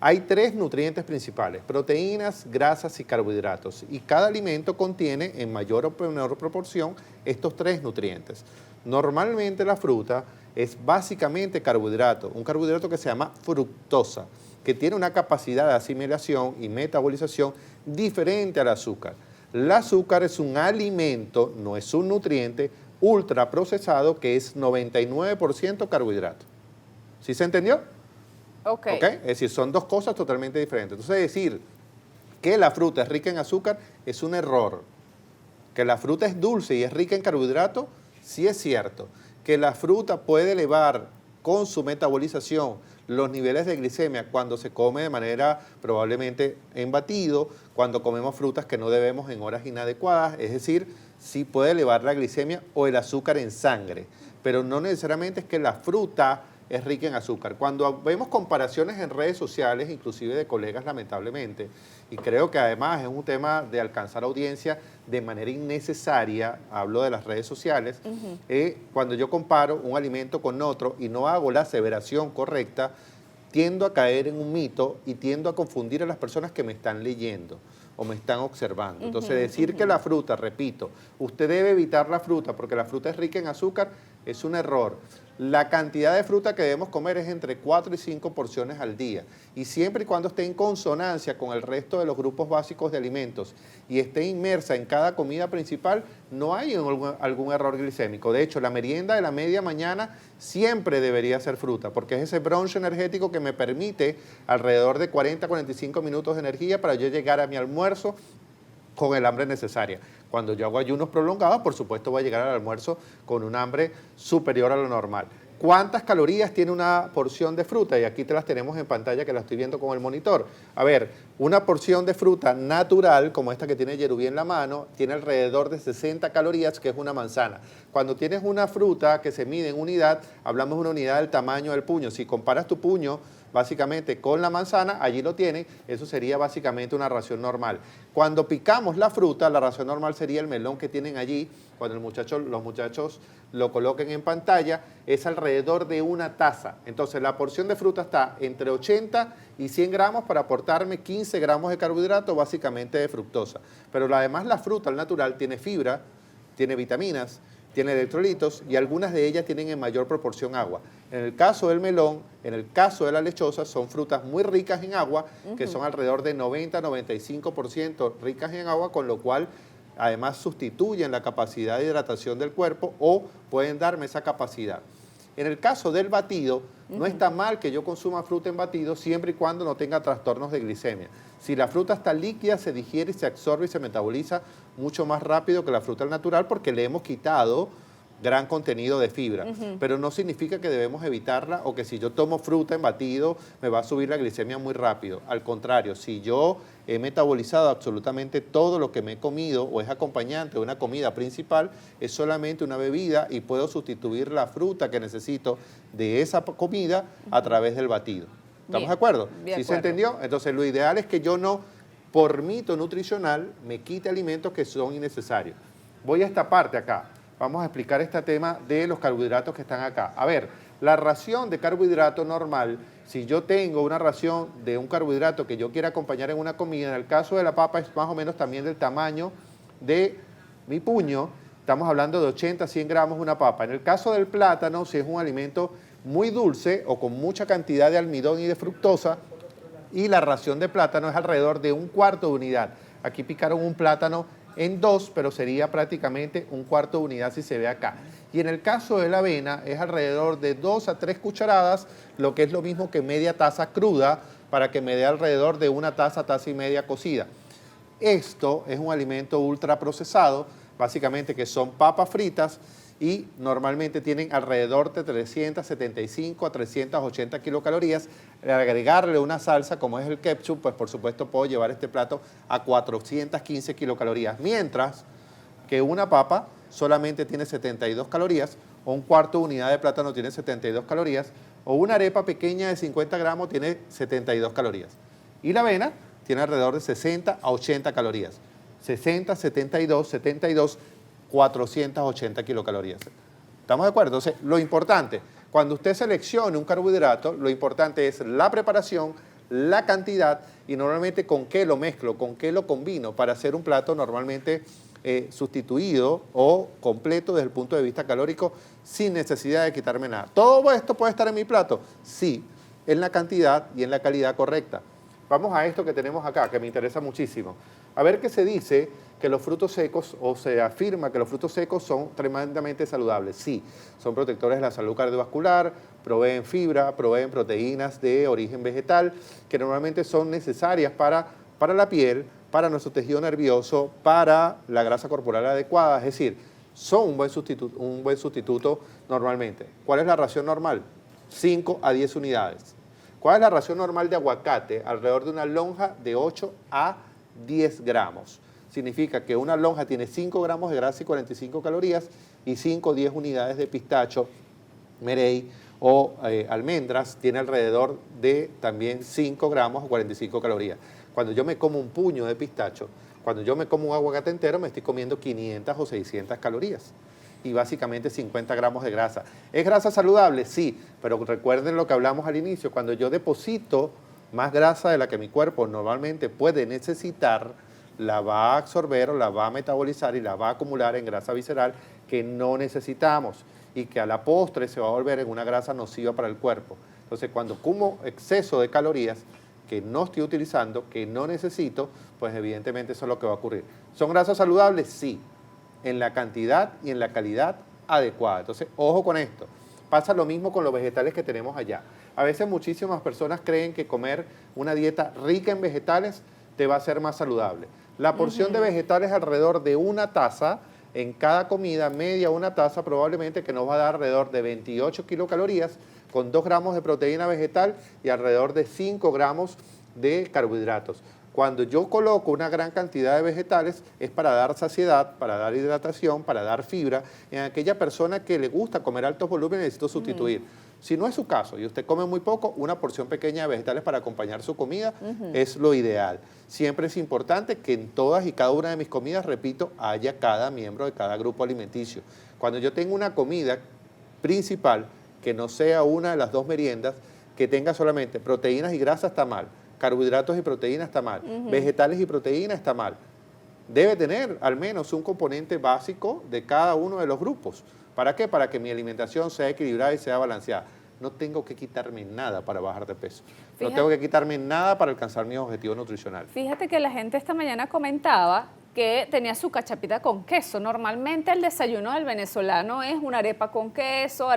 Hay 3 nutrientes principales: proteínas, grasas y carbohidratos. Y cada alimento contiene en mayor o menor proporción estos 3 nutrientes. Normalmente la fruta es básicamente carbohidrato, un carbohidrato que se llama fructosa, que tiene una capacidad de asimilación y metabolización diferente al azúcar. El azúcar es un alimento, no es un nutriente, ultraprocesado que es 99% carbohidrato. ¿Sí se entendió? Ok. ¿Ok? Es decir, son 2 cosas totalmente diferentes. Entonces, decir que la fruta es rica en azúcar es un error. Que la fruta es dulce y es rica en carbohidratos, sí es cierto. Que la fruta puede elevar con su metabolización los niveles de glicemia cuando se come de manera probablemente en batido, cuando comemos frutas que no debemos en horas inadecuadas, es decir, sí puede elevar la glicemia o el azúcar en sangre, pero no necesariamente es que la fruta es rica en azúcar. Cuando vemos comparaciones en redes sociales, inclusive de colegas lamentablemente, y creo que además es un tema de alcanzar audiencia de manera innecesaria, hablo de las redes sociales, cuando yo comparo un alimento con otro y no hago la aseveración correcta, tiendo a caer en un mito y tiendo a confundir a las personas que me están leyendo o me están observando. Entonces, decir que la fruta, repito, usted debe evitar la fruta porque la fruta es rica en azúcar, es un error. La cantidad de fruta que debemos comer es entre 4 y 5 porciones al día. Y siempre y cuando esté en consonancia con el resto de los grupos básicos de alimentos y esté inmersa en cada comida principal, no hay algún error glicémico. De hecho, la merienda de la media mañana siempre debería ser fruta, porque es ese brunch energético que me permite alrededor de 40 a 45 minutos de energía para yo llegar a mi almuerzo con el hambre necesaria. Cuando yo hago ayunos prolongados, por supuesto voy a llegar al almuerzo con un hambre superior a lo normal. ¿Cuántas calorías tiene una porción de fruta? Y aquí te las tenemos en pantalla, que la estoy viendo con el monitor. A ver, una porción de fruta natural, como esta que tiene Yerubí en la mano, tiene alrededor de 60 calorías, que es una manzana. Cuando tienes una fruta que se mide en unidad, hablamos de una unidad del tamaño del puño. Si comparas tu puño básicamente con la manzana, allí lo tienen, eso sería básicamente una ración normal. Cuando picamos la fruta, la ración normal sería el melón que tienen allí, cuando los muchachos lo coloquen en pantalla, es alrededor de una taza. Entonces la porción de fruta está entre 80 y 100 gramos para aportarme 15 gramos de carbohidrato, básicamente de fructosa. Pero además la fruta al natural tiene fibra, tiene vitaminas, tiene electrolitos y algunas de ellas tienen en mayor proporción agua. En el caso del melón, en el caso de la lechosa, son frutas muy ricas en agua, que son alrededor de 90-95% ricas en agua, con lo cual además sustituyen la capacidad de hidratación del cuerpo o pueden darme esa capacidad. En el caso del batido, no está mal que yo consuma fruta en batido siempre y cuando no tenga trastornos de glicemia. Si la fruta está líquida, se digiere y se absorbe y se metaboliza mucho más rápido que la fruta al natural porque le hemos quitado gran contenido de fibra, pero no significa que debemos evitarla o que si yo tomo fruta en batido me va a subir la glicemia muy rápido. Al contrario, si yo he metabolizado absolutamente todo lo que me he comido o es acompañante de una comida principal, es solamente una bebida y puedo sustituir la fruta que necesito de esa comida a través del batido. ¿Estamos de acuerdo? ¿Sí se entendió? Entonces lo ideal es que yo no, por mito nutricional, me quite alimentos que son innecesarios. Voy a esta parte acá. Vamos a explicar este tema de los carbohidratos que están acá. A ver, la ración de carbohidrato normal, si yo tengo una ración de un carbohidrato que yo quiera acompañar en una comida, en el caso de la papa es más o menos también del tamaño de mi puño, estamos hablando de 80 a 100 gramos una papa. En el caso del plátano, si es un alimento muy dulce o con mucha cantidad de almidón y de fructosa, y la ración de plátano es alrededor de un cuarto de unidad. Aquí picaron un plátano en 2, pero sería prácticamente un cuarto de unidad si se ve acá. Y en el caso de la avena es alrededor de 2 a 3 cucharadas, lo que es lo mismo que media taza cruda, para que me dé alrededor de una taza, taza y media cocida. Esto es un alimento ultraprocesado, básicamente que son papas fritas y normalmente tienen alrededor de 375 a 380 kilocalorías. Al agregarle una salsa como es el ketchup, pues por supuesto puedo llevar este plato a 415 kilocalorías, mientras que una papa solamente tiene 72 calorías, o un cuarto de unidad de plátano tiene 72 calorías, o una arepa pequeña de 50 gramos tiene 72 calorías. Y la avena tiene alrededor de 60 a 80 calorías. 60, 72, 72, 480 kilocalorías. ¿Estamos de acuerdo? Entonces, lo importante, cuando usted seleccione un carbohidrato, lo importante es la preparación, la cantidad y normalmente con qué lo mezclo, con qué lo combino para hacer un plato normalmente sustituido o completo desde el punto de vista calórico sin necesidad de quitarme nada. ¿Todo esto puede estar en mi plato? Sí, en la cantidad y en la calidad correcta. Vamos a esto que tenemos acá, que me interesa muchísimo. A ver qué se dice que los frutos secos, o se afirma que los frutos secos son tremendamente saludables. Sí, son protectores de la salud cardiovascular, proveen fibra, proveen proteínas de origen vegetal, que normalmente son necesarias para la piel, para nuestro tejido nervioso, para la grasa corporal adecuada, es decir, son un buen sustituto normalmente. ¿Cuál es la ración normal? 5 a 10 unidades. ¿Cuál es la ración normal de aguacate? Alrededor de una lonja de 8 a 10 gramos. Significa que una lonja tiene 5 gramos de grasa y 45 calorías y 5 o 10 unidades de pistacho, merey o almendras tiene alrededor de también 5 gramos o 45 calorías. Cuando yo me como un puño de pistacho, cuando yo me como un aguacate entero, me estoy comiendo 500 o 600 calorías y básicamente 50 gramos de grasa. ¿Es grasa saludable? Sí, pero recuerden lo que hablamos al inicio, cuando yo deposito más grasa de la que mi cuerpo normalmente puede necesitar, la va a absorber o la va a metabolizar y la va a acumular en grasa visceral que no necesitamos y que a la postre se va a volver en una grasa nociva para el cuerpo. Entonces, cuando como exceso de calorías que no estoy utilizando, que no necesito, pues evidentemente eso es lo que va a ocurrir. ¿Son grasas saludables? Sí, en la cantidad y en la calidad adecuada. Entonces, ojo con esto. Pasa lo mismo con los vegetales que tenemos allá. A veces muchísimas personas creen que comer una dieta rica en vegetales te va a hacer más saludable. La porción de vegetales alrededor de una taza en cada comida, media una taza probablemente, que nos va a dar alrededor de 28 kilocalorías con 2 gramos de proteína vegetal y alrededor de 5 gramos de carbohidratos. Cuando yo coloco una gran cantidad de vegetales es para dar saciedad, para dar hidratación, para dar fibra. En aquella persona que le gusta comer altos volúmenes necesito sustituir. Si no es su caso y usted come muy poco, una porción pequeña de vegetales para acompañar su comida es lo ideal. Siempre es importante que en todas y cada una de mis comidas, repito, haya cada miembro de cada grupo alimenticio. Cuando yo tengo una comida principal que no sea una de las 2 meriendas, que tenga solamente proteínas y grasa, está mal. Carbohidratos y proteínas, está mal. Vegetales y proteínas, está mal. Debe tener al menos un componente básico de cada uno de los grupos. ¿Para qué? Para que mi alimentación sea equilibrada y sea balanceada. No tengo que quitarme nada para bajar de peso. No tengo que quitarme nada para alcanzar mi objetivo nutricional. Fíjate que la gente esta mañana comentaba que tenía su cachapita con queso. Normalmente el desayuno del venezolano es una arepa con queso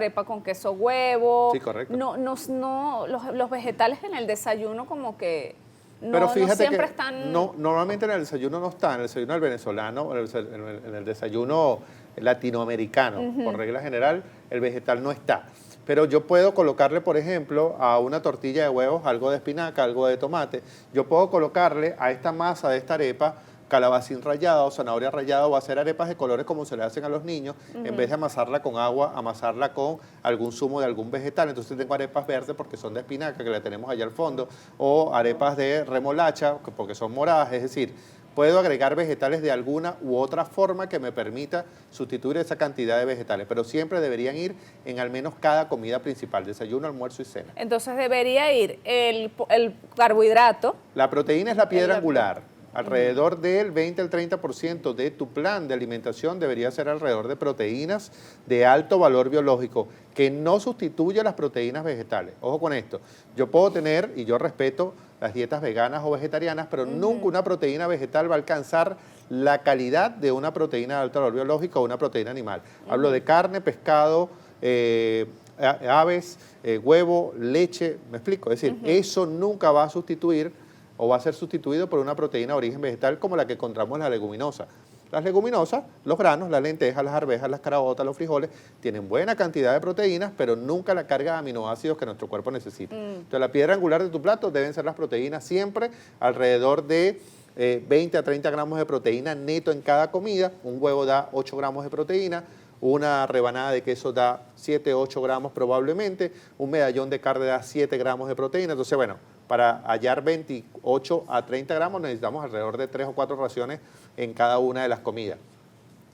huevo. Sí, correcto. Los vegetales en el desayuno como que Pero fíjate no siempre que están... normalmente en el desayuno no está, en el desayuno del venezolano, en el desayuno latinoamericano, por regla general, el vegetal no está. Pero yo puedo colocarle, por ejemplo, a una tortilla de huevos algo de espinaca, algo de tomate. Yo puedo colocarle a esta masa de esta arepa calabacín rallado, zanahoria rallada, o hacer arepas de colores como se le hacen a los niños, en vez de amasarla con agua, amasarla con algún zumo de algún vegetal. Entonces tengo arepas verdes porque son de espinaca, que la tenemos allá al fondo, o arepas de remolacha, porque son moradas, es decir, puedo agregar vegetales de alguna u otra forma que me permita sustituir esa cantidad de vegetales, pero siempre deberían ir en al menos cada comida principal, desayuno, almuerzo y cena. Entonces debería ir el carbohidrato. La proteína es la piedra angular. Alrededor del 20 al 30% de tu plan de alimentación debería ser alrededor de proteínas de alto valor biológico, que no sustituye las proteínas vegetales. Ojo con esto, yo puedo tener, y yo respeto las dietas veganas o vegetarianas, pero nunca una proteína vegetal va a alcanzar la calidad de una proteína de alto valor biológico o una proteína animal. Hablo de carne, pescado, aves, huevo, leche, ¿me explico? Es decir, eso nunca va a sustituir o va a ser sustituido por una proteína de origen vegetal como la que encontramos en la leguminosa. Las leguminosas, los granos, las lentejas, las arvejas, las caraotas, los frijoles, tienen buena cantidad de proteínas, pero nunca la carga de aminoácidos que nuestro cuerpo necesita. Entonces, la piedra angular de tu plato deben ser las proteínas siempre, alrededor de 20 a 30 gramos de proteína neto en cada comida. Un huevo da 8 gramos de proteína, una rebanada de queso da 7, 8 gramos probablemente, un medallón de carne da 7 gramos de proteína. Entonces, bueno, para hallar 28 a 30 gramos necesitamos alrededor de 3 o 4 raciones en cada una de las comidas.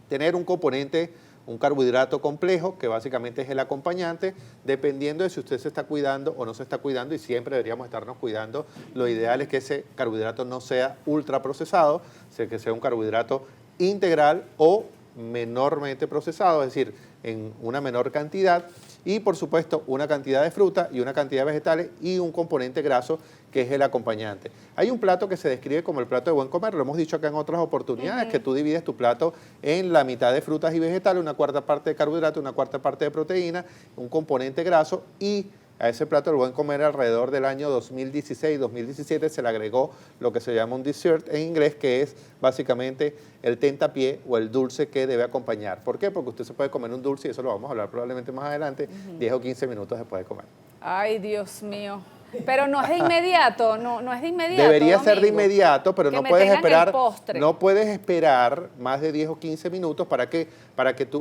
Tener un componente, un carbohidrato complejo, que básicamente es el acompañante, dependiendo de si usted se está cuidando o no se está cuidando, y siempre deberíamos estarnos cuidando. Lo ideal es que ese carbohidrato no sea ultraprocesado, que sea un carbohidrato integral o menormente procesado, es decir, en una menor cantidad, y por supuesto una cantidad de fruta y una cantidad de vegetales y un componente graso que es el acompañante. Hay un plato que se describe como el plato de buen comer, lo hemos dicho acá en otras oportunidades, que tú divides tu plato en la mitad de frutas y vegetales, una cuarta parte de carbohidrato, una cuarta parte de proteína, un componente graso, y a ese plato del buen comer alrededor del año 2016-2017 se le agregó lo que se llama un dessert en inglés, que es básicamente el tentapié o el dulce que debe acompañar. ¿Por qué? Porque usted se puede comer un dulce, y eso lo vamos a hablar probablemente más adelante, 10 o 15 minutos después de comer. Ay, Dios mío. Pero no es de inmediato, no es de inmediato. Debería ser de Domingo. inmediato, pero Que no me puedes tengan el esperar. postre. No puedes esperar más de 10 o 15 minutos para que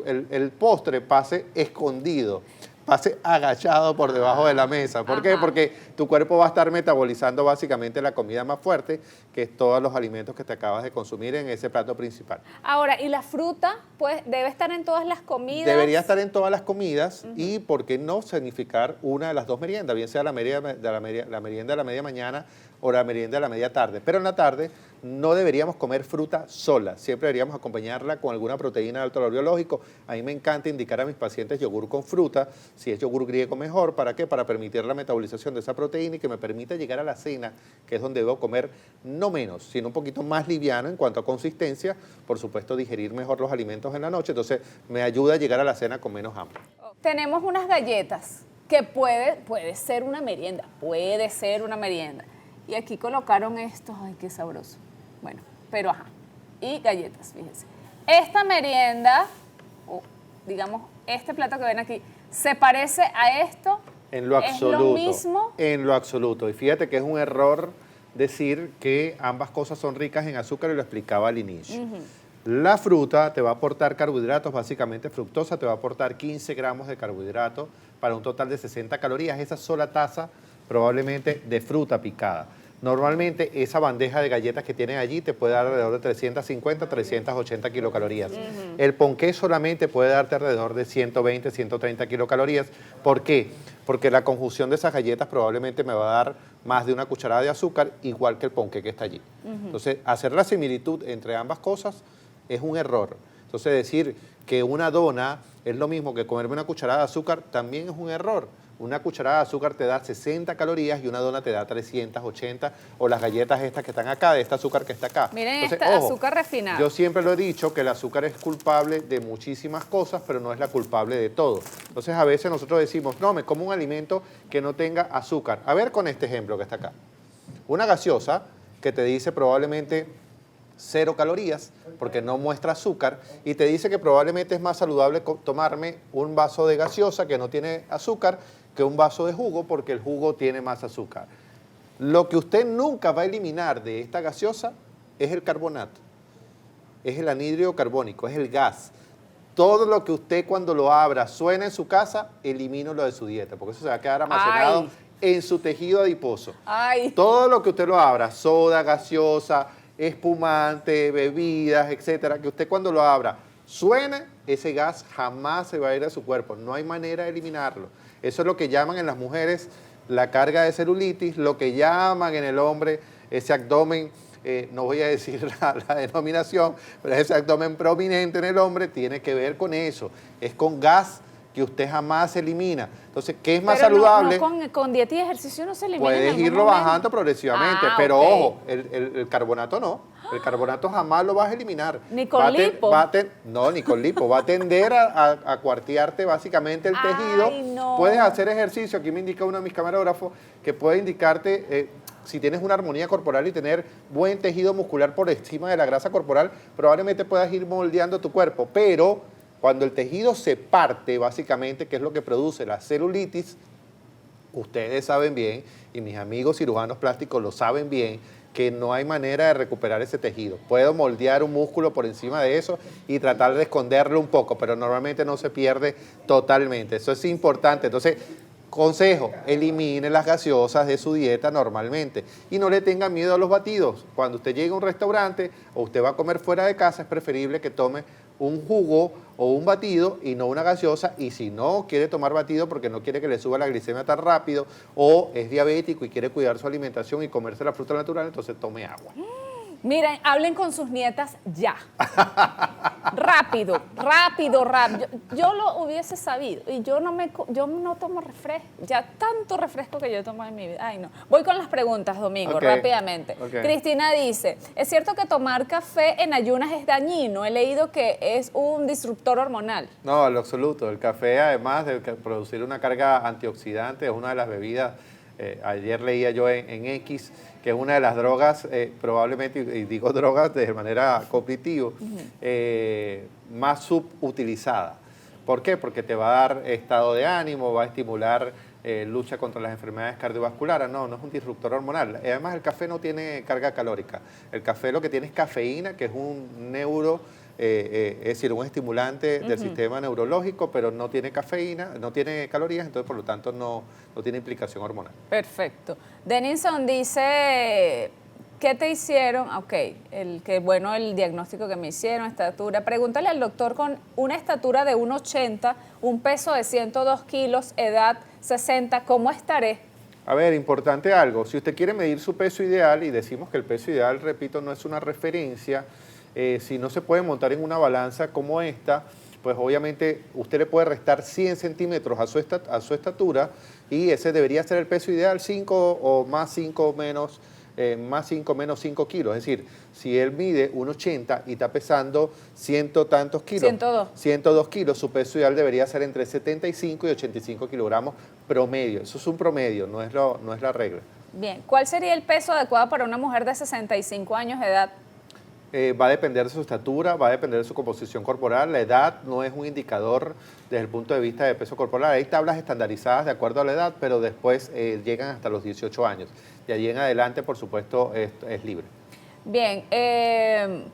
el postre pase escondido, pase agachado por debajo de la mesa. ¿Por qué? Ajá. Porque tu cuerpo va a estar metabolizando básicamente la comida más fuerte, que es todos los alimentos que te acabas de consumir en ese plato principal. Ahora, ¿y la fruta? Pues debe estar en todas las comidas. Debería estar en todas las comidas y, ¿por qué no significar una de las dos meriendas? Bien sea la merienda de la media mañana o la merienda de la media tarde. Pero en la tarde no deberíamos comer fruta sola. Siempre deberíamos acompañarla con alguna proteína de alto valor biológico. A mí me encanta indicar a mis pacientes yogur con fruta. Si es yogur griego, mejor. ¿Para qué? Para permitir la metabolización de esa proteína y que me permita llegar a la cena, que es donde debo comer no menos, sino un poquito más liviano en cuanto a consistencia. Por supuesto, digerir mejor los alimentos en la noche. Entonces, me ayuda a llegar a la cena con menos hambre. Tenemos unas galletas que puede ser una merienda, puede ser una merienda. Y aquí colocaron estos, ay, qué sabroso. Bueno, pero ajá. Y galletas, fíjense. Esta merienda, o digamos, este plato que ven aquí, ¿se parece a esto? En lo absoluto. ¿Es lo mismo? En lo absoluto. Y fíjate que es un error decir que ambas cosas son ricas en azúcar, y lo explicaba al inicio. La fruta te va a aportar carbohidratos, básicamente fructosa, te va a aportar 15 gramos de carbohidratos para un total de 60 calorías. Esa sola taza probablemente de fruta picada. Normalmente esa bandeja de galletas que tienes allí te puede dar alrededor de 350, 380 kilocalorías. El ponqué solamente puede darte alrededor de 120, 130 kilocalorías. ¿Por qué? Porque la conjunción de esas galletas probablemente me va a dar más de una cucharada de azúcar, igual que el ponqué que está allí. Entonces, hacer la similitud entre ambas cosas es un error. Entonces, decir que una dona es lo mismo que comerme una cucharada de azúcar también es un error. Una cucharada de azúcar te da 60 calorías y una dona te da 380, o las galletas estas que están acá, de este azúcar que está acá. Miren, Entonces, esta ojo, azúcar refinada. yo siempre lo he dicho que el azúcar es culpable de muchísimas cosas, pero no es la culpable de todo. Entonces, a veces nosotros decimos, no, me como un alimento que no tenga azúcar. A ver con este ejemplo que está acá. Una gaseosa que te dice probablemente 0 calorías, porque no muestra azúcar, y te dice que probablemente es más saludable tomarme un vaso de gaseosa que no tiene azúcar que un vaso de jugo, porque el jugo tiene más azúcar. Lo que usted nunca va a eliminar de esta gaseosa es el carbonato, es el anhídrido carbónico, es el gas. Todo lo que usted cuando lo abra suena en su casa, elimínalo de su dieta, porque eso se va a quedar almacenado Ay. en su tejido adiposo. Ay. Todo lo que usted lo abra, soda, gaseosa, espumante, bebidas, etcétera, que usted cuando lo abra suene, ese gas jamás se va a ir a su cuerpo. No hay manera de eliminarlo. Eso es lo que llaman en las mujeres la carga de celulitis, lo que llaman en el hombre ese abdomen, no voy a decir la denominación, pero ese abdomen prominente en el hombre tiene que ver con eso. Es con gas que usted jamás elimina. Entonces, ¿qué es más Pero saludable? con dieta y ejercicio no se elimina en Puedes algún irlo momento. bajando progresivamente, pero ok. ojo, el carbonato no. El carbonato jamás lo vas a eliminar. Ni con lipo. No, ni con lipo. Va a tender a cuartearte básicamente el tejido. Ay, no. Puedes hacer ejercicio. Aquí me indica uno de mis camarógrafos que puede indicarte si tienes una armonía corporal y tener buen tejido muscular por encima de la grasa corporal, probablemente puedas ir moldeando tu cuerpo. Pero cuando el tejido se parte, básicamente, que es lo que produce la celulitis, ustedes saben bien, y mis amigos cirujanos plásticos lo saben bien, que no hay manera de recuperar ese tejido. Puedo moldear un músculo por encima de eso y tratar de esconderlo un poco, pero normalmente no se pierde totalmente. Eso es importante. Entonces, consejo, elimine las gaseosas de su dieta normalmente y no le tenga miedo a los batidos. Cuando usted llegue a un restaurante o usted va a comer fuera de casa, es preferible que tome un jugo o un batido y no una gaseosa, y si no quiere tomar batido porque no quiere que le suba la glicemia tan rápido o es diabético y quiere cuidar su alimentación y comerse la fruta natural, entonces tome agua. Miren, hablen con sus nietas ya. Rápido, rápido, rápido. Yo lo hubiese sabido y yo no tomo refresco. Ya tanto refresco que yo tomo en mi vida. Ay, no. Voy con las preguntas, Domingo, Ok, rápidamente. ok. Cristina dice, ¿es cierto que tomar café en ayunas es dañino? He leído que es un disruptor hormonal. No, en lo absoluto. El café, además de producir una carga antioxidante, es una de las bebidas, ayer leía yo en X, que es una de las drogas, probablemente, y digo drogas de manera cognitiva, más subutilizada. ¿Por qué? Porque te va a dar estado de ánimo, va a estimular lucha contra las enfermedades cardiovasculares. No, no es un disruptor hormonal. Además, el café no tiene carga calórica. El café lo que tiene es cafeína, que es un es decir, un estimulante del sistema neurológico, pero no tiene cafeína, no tiene calorías, entonces por lo tanto no tiene implicación hormonal. Perfecto. Denison dice, ¿qué te hicieron? Ok, el diagnóstico que me hicieron, estatura. Pregúntale al doctor con una estatura de 1,80, un peso de 102 kilos, edad 60, ¿cómo estaré? A ver, importante algo, si usted quiere medir su peso ideal, y decimos que el peso ideal, repito, no es una referencia, si no se puede montar en una balanza como esta, pues obviamente usted le puede restar 100 centímetros a su estatura y ese debería ser el peso ideal, 5 o más 5 menos, más 5 menos 5 kilos. Es decir, si él mide 1,80 y está pesando tantos kilos, 102 kilos, su peso ideal debería ser entre 75 y 85 kilogramos promedio. Eso es un promedio, no es la regla. Bien, ¿cuál sería el peso adecuado para una mujer de 65 años de edad? Va a depender de su estatura, va a depender de su composición corporal. La edad no es un indicador desde el punto de vista de peso corporal. Hay tablas estandarizadas de acuerdo a la edad, pero después llegan hasta los 18 años. De allí en adelante, por supuesto, es libre. Bien,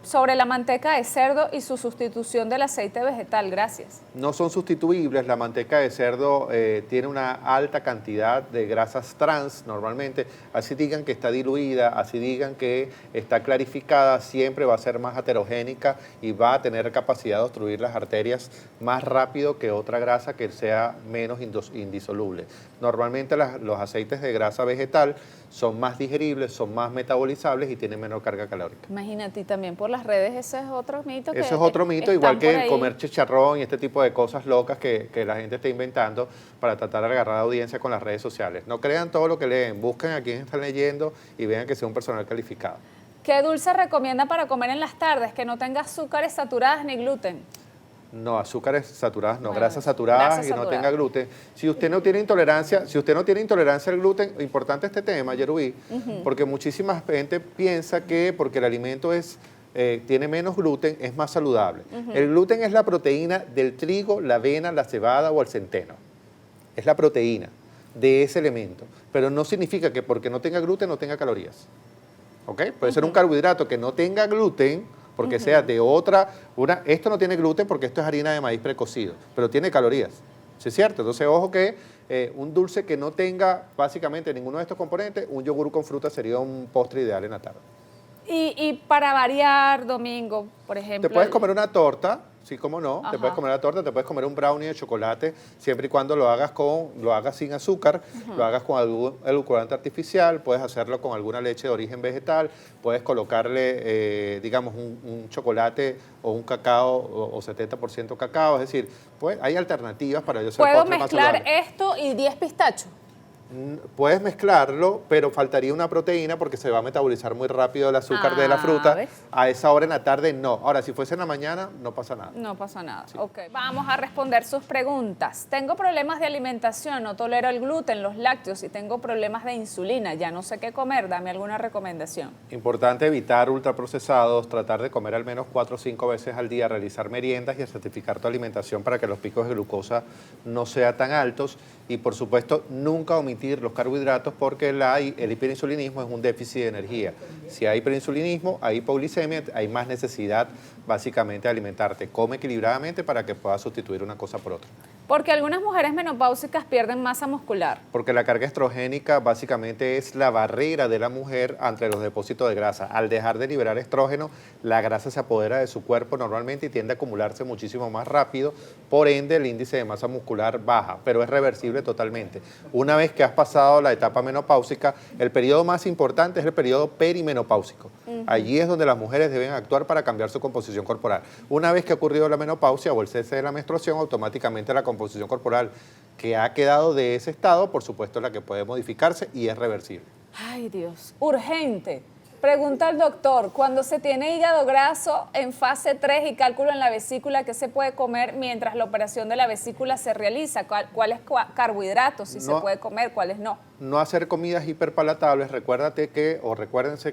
sobre la manteca de cerdo y su sustitución del aceite vegetal, gracias. No son sustituibles, la manteca de cerdo tiene una alta cantidad de grasas trans normalmente, así digan que está diluida, así digan que está clarificada, siempre va a ser más heterogénica y va a tener capacidad de obstruir las arterias más rápido que otra grasa que sea menos indisoluble. Normalmente los aceites de grasa vegetal son más digeribles, son más metabolizables y tienen menor carga calórica. Imagínate, y también por las redes ese es otro mito. Eso es otro mito, igual que el comer chicharrón y este tipo de cosas locas que la gente está inventando para tratar de agarrar audiencia con las redes sociales. No crean todo lo que leen, busquen a quién están leyendo y vean que sea un personal calificado. ¿Qué dulce recomienda para comer en las tardes que no tenga azúcares saturadas ni gluten? No, azúcares saturadas, no, Bueno, grasas saturadas grasas y no saturadas. tenga gluten. Si usted no tiene intolerancia, al gluten, importante este tema, Yerubí, porque muchísima gente piensa que porque el alimento tiene menos gluten, es más saludable. El gluten es la proteína del trigo, la avena, la cebada o el centeno. Es la proteína de ese elemento, pero no significa que porque no tenga gluten no tenga calorías. ¿Ok? Puede ser un carbohidrato que no tenga gluten, porque sea de esto no tiene gluten porque esto es harina de maíz precocido, pero tiene calorías, ¿sí es cierto? Entonces, ojo que un dulce que no tenga básicamente ninguno de estos componentes, un yogur con fruta sería un postre ideal en la tarde. Y para variar, Domingo, por ejemplo... Te puedes comer una torta, sí, cómo no, Ajá. te puedes comer la torta, te puedes comer un brownie de chocolate, siempre y cuando lo hagas sin azúcar, lo hagas con algún edulcorante artificial, puedes hacerlo con alguna leche de origen vegetal, puedes colocarle, digamos, un chocolate o un cacao o 70% cacao, es decir, pues hay alternativas para hacer ¿Puedo postres más mezclar saludables. esto y 10 pistachos? Puedes mezclarlo, pero faltaría una proteína porque se va a metabolizar muy rápido el azúcar de la fruta. ¿Ves? A esa hora en la tarde no. Ahora, si fuese en la mañana, no pasa nada. No pasa nada. Sí. Ok, vamos a responder sus preguntas. Tengo problemas de alimentación, no tolero el gluten, los lácteos y tengo problemas de insulina. Ya no sé qué comer, dame alguna recomendación. Importante evitar ultraprocesados, tratar de comer al menos 4 o 5 veces al día, realizar meriendas y certificar tu alimentación para que los picos de glucosa no sean tan altos. Y por supuesto, nunca omitir los carbohidratos porque el hiperinsulinismo es un déficit de energía. Si hay hiperinsulinismo, hay hipoglicemia, hay más necesidad básicamente de alimentarte. Come equilibradamente para que puedas sustituir una cosa por otra. Porque algunas mujeres menopáusicas pierden masa muscular. Porque la carga estrogénica básicamente es la barrera de la mujer ante los depósitos de grasa. Al dejar de liberar estrógeno, la grasa se apodera de su cuerpo normalmente y tiende a acumularse muchísimo más rápido. Por ende, el índice de masa muscular baja, pero es reversible totalmente. Una vez que has pasado la etapa menopáusica, el periodo más importante es el periodo perimenopáusico. Allí es donde las mujeres deben actuar para cambiar su composición corporal. Una vez que ha ocurrido la menopausia o el cese de la menstruación, automáticamente la composición corporal que ha quedado de ese estado, por supuesto, es la que puede modificarse y es reversible. Ay, Dios. Urgente. Pregunta al doctor, cuando se tiene hígado graso en fase 3 y cálculo en la vesícula, ¿qué se puede comer mientras la operación de la vesícula se realiza? ¿Cuáles carbohidratos si se puede comer, cuáles no? No hacer comidas hiperpalatables. Recuérdense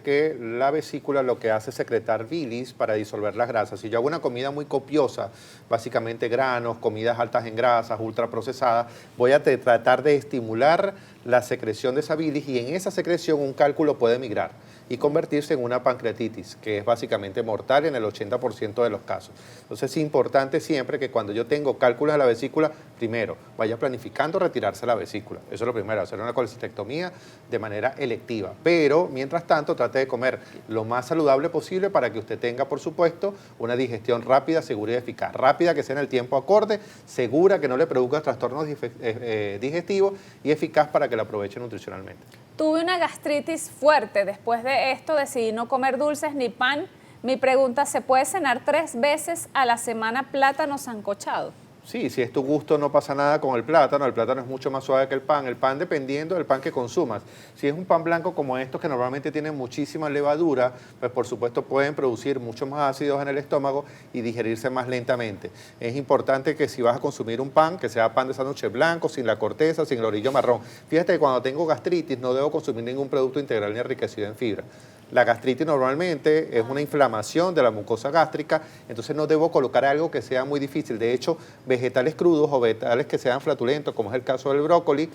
que la vesícula lo que hace es secretar bilis para disolver las grasas. Si yo hago una comida muy copiosa, básicamente granos, comidas altas en grasas, ultraprocesadas, voy a tratar de estimular la secreción de esa bilis y en esa secreción un cálculo puede migrar y convertirse en una pancreatitis, que es básicamente mortal en el 80% de los casos. Entonces es importante siempre que cuando yo tengo cálculos de la vesícula, primero, vaya planificando retirarse la vesícula. Eso es lo primero, hacer una colecistectomía de manera electiva. Pero, mientras tanto, trate de comer lo más saludable posible para que usted tenga, por supuesto, una digestión rápida, segura y eficaz. Rápida, que sea en el tiempo acorde, segura, que no le produzca trastornos digestivos y eficaz para que la aproveche nutricionalmente. Tuve una gastritis fuerte. Después de esto decidí no comer dulces ni pan. Mi pregunta, ¿se puede cenar 3 veces a la semana plátano sancochado? Sí, si es tu gusto no pasa nada con el plátano es mucho más suave que el pan dependiendo del pan que consumas. Si es un pan blanco como estos que normalmente tienen muchísima levadura, pues por supuesto pueden producir muchos más ácidos en el estómago y digerirse más lentamente. Es importante que si vas a consumir un pan, que sea pan de sándwich blanco, sin la corteza, sin el orillo marrón. Fíjate que cuando tengo gastritis no debo consumir ningún producto integral ni enriquecido en fibra. La gastritis normalmente es una inflamación de la mucosa gástrica, entonces no debo colocar algo que sea muy difícil. De hecho, vegetales crudos o vegetales que sean flatulentos, como es el caso del brócoli,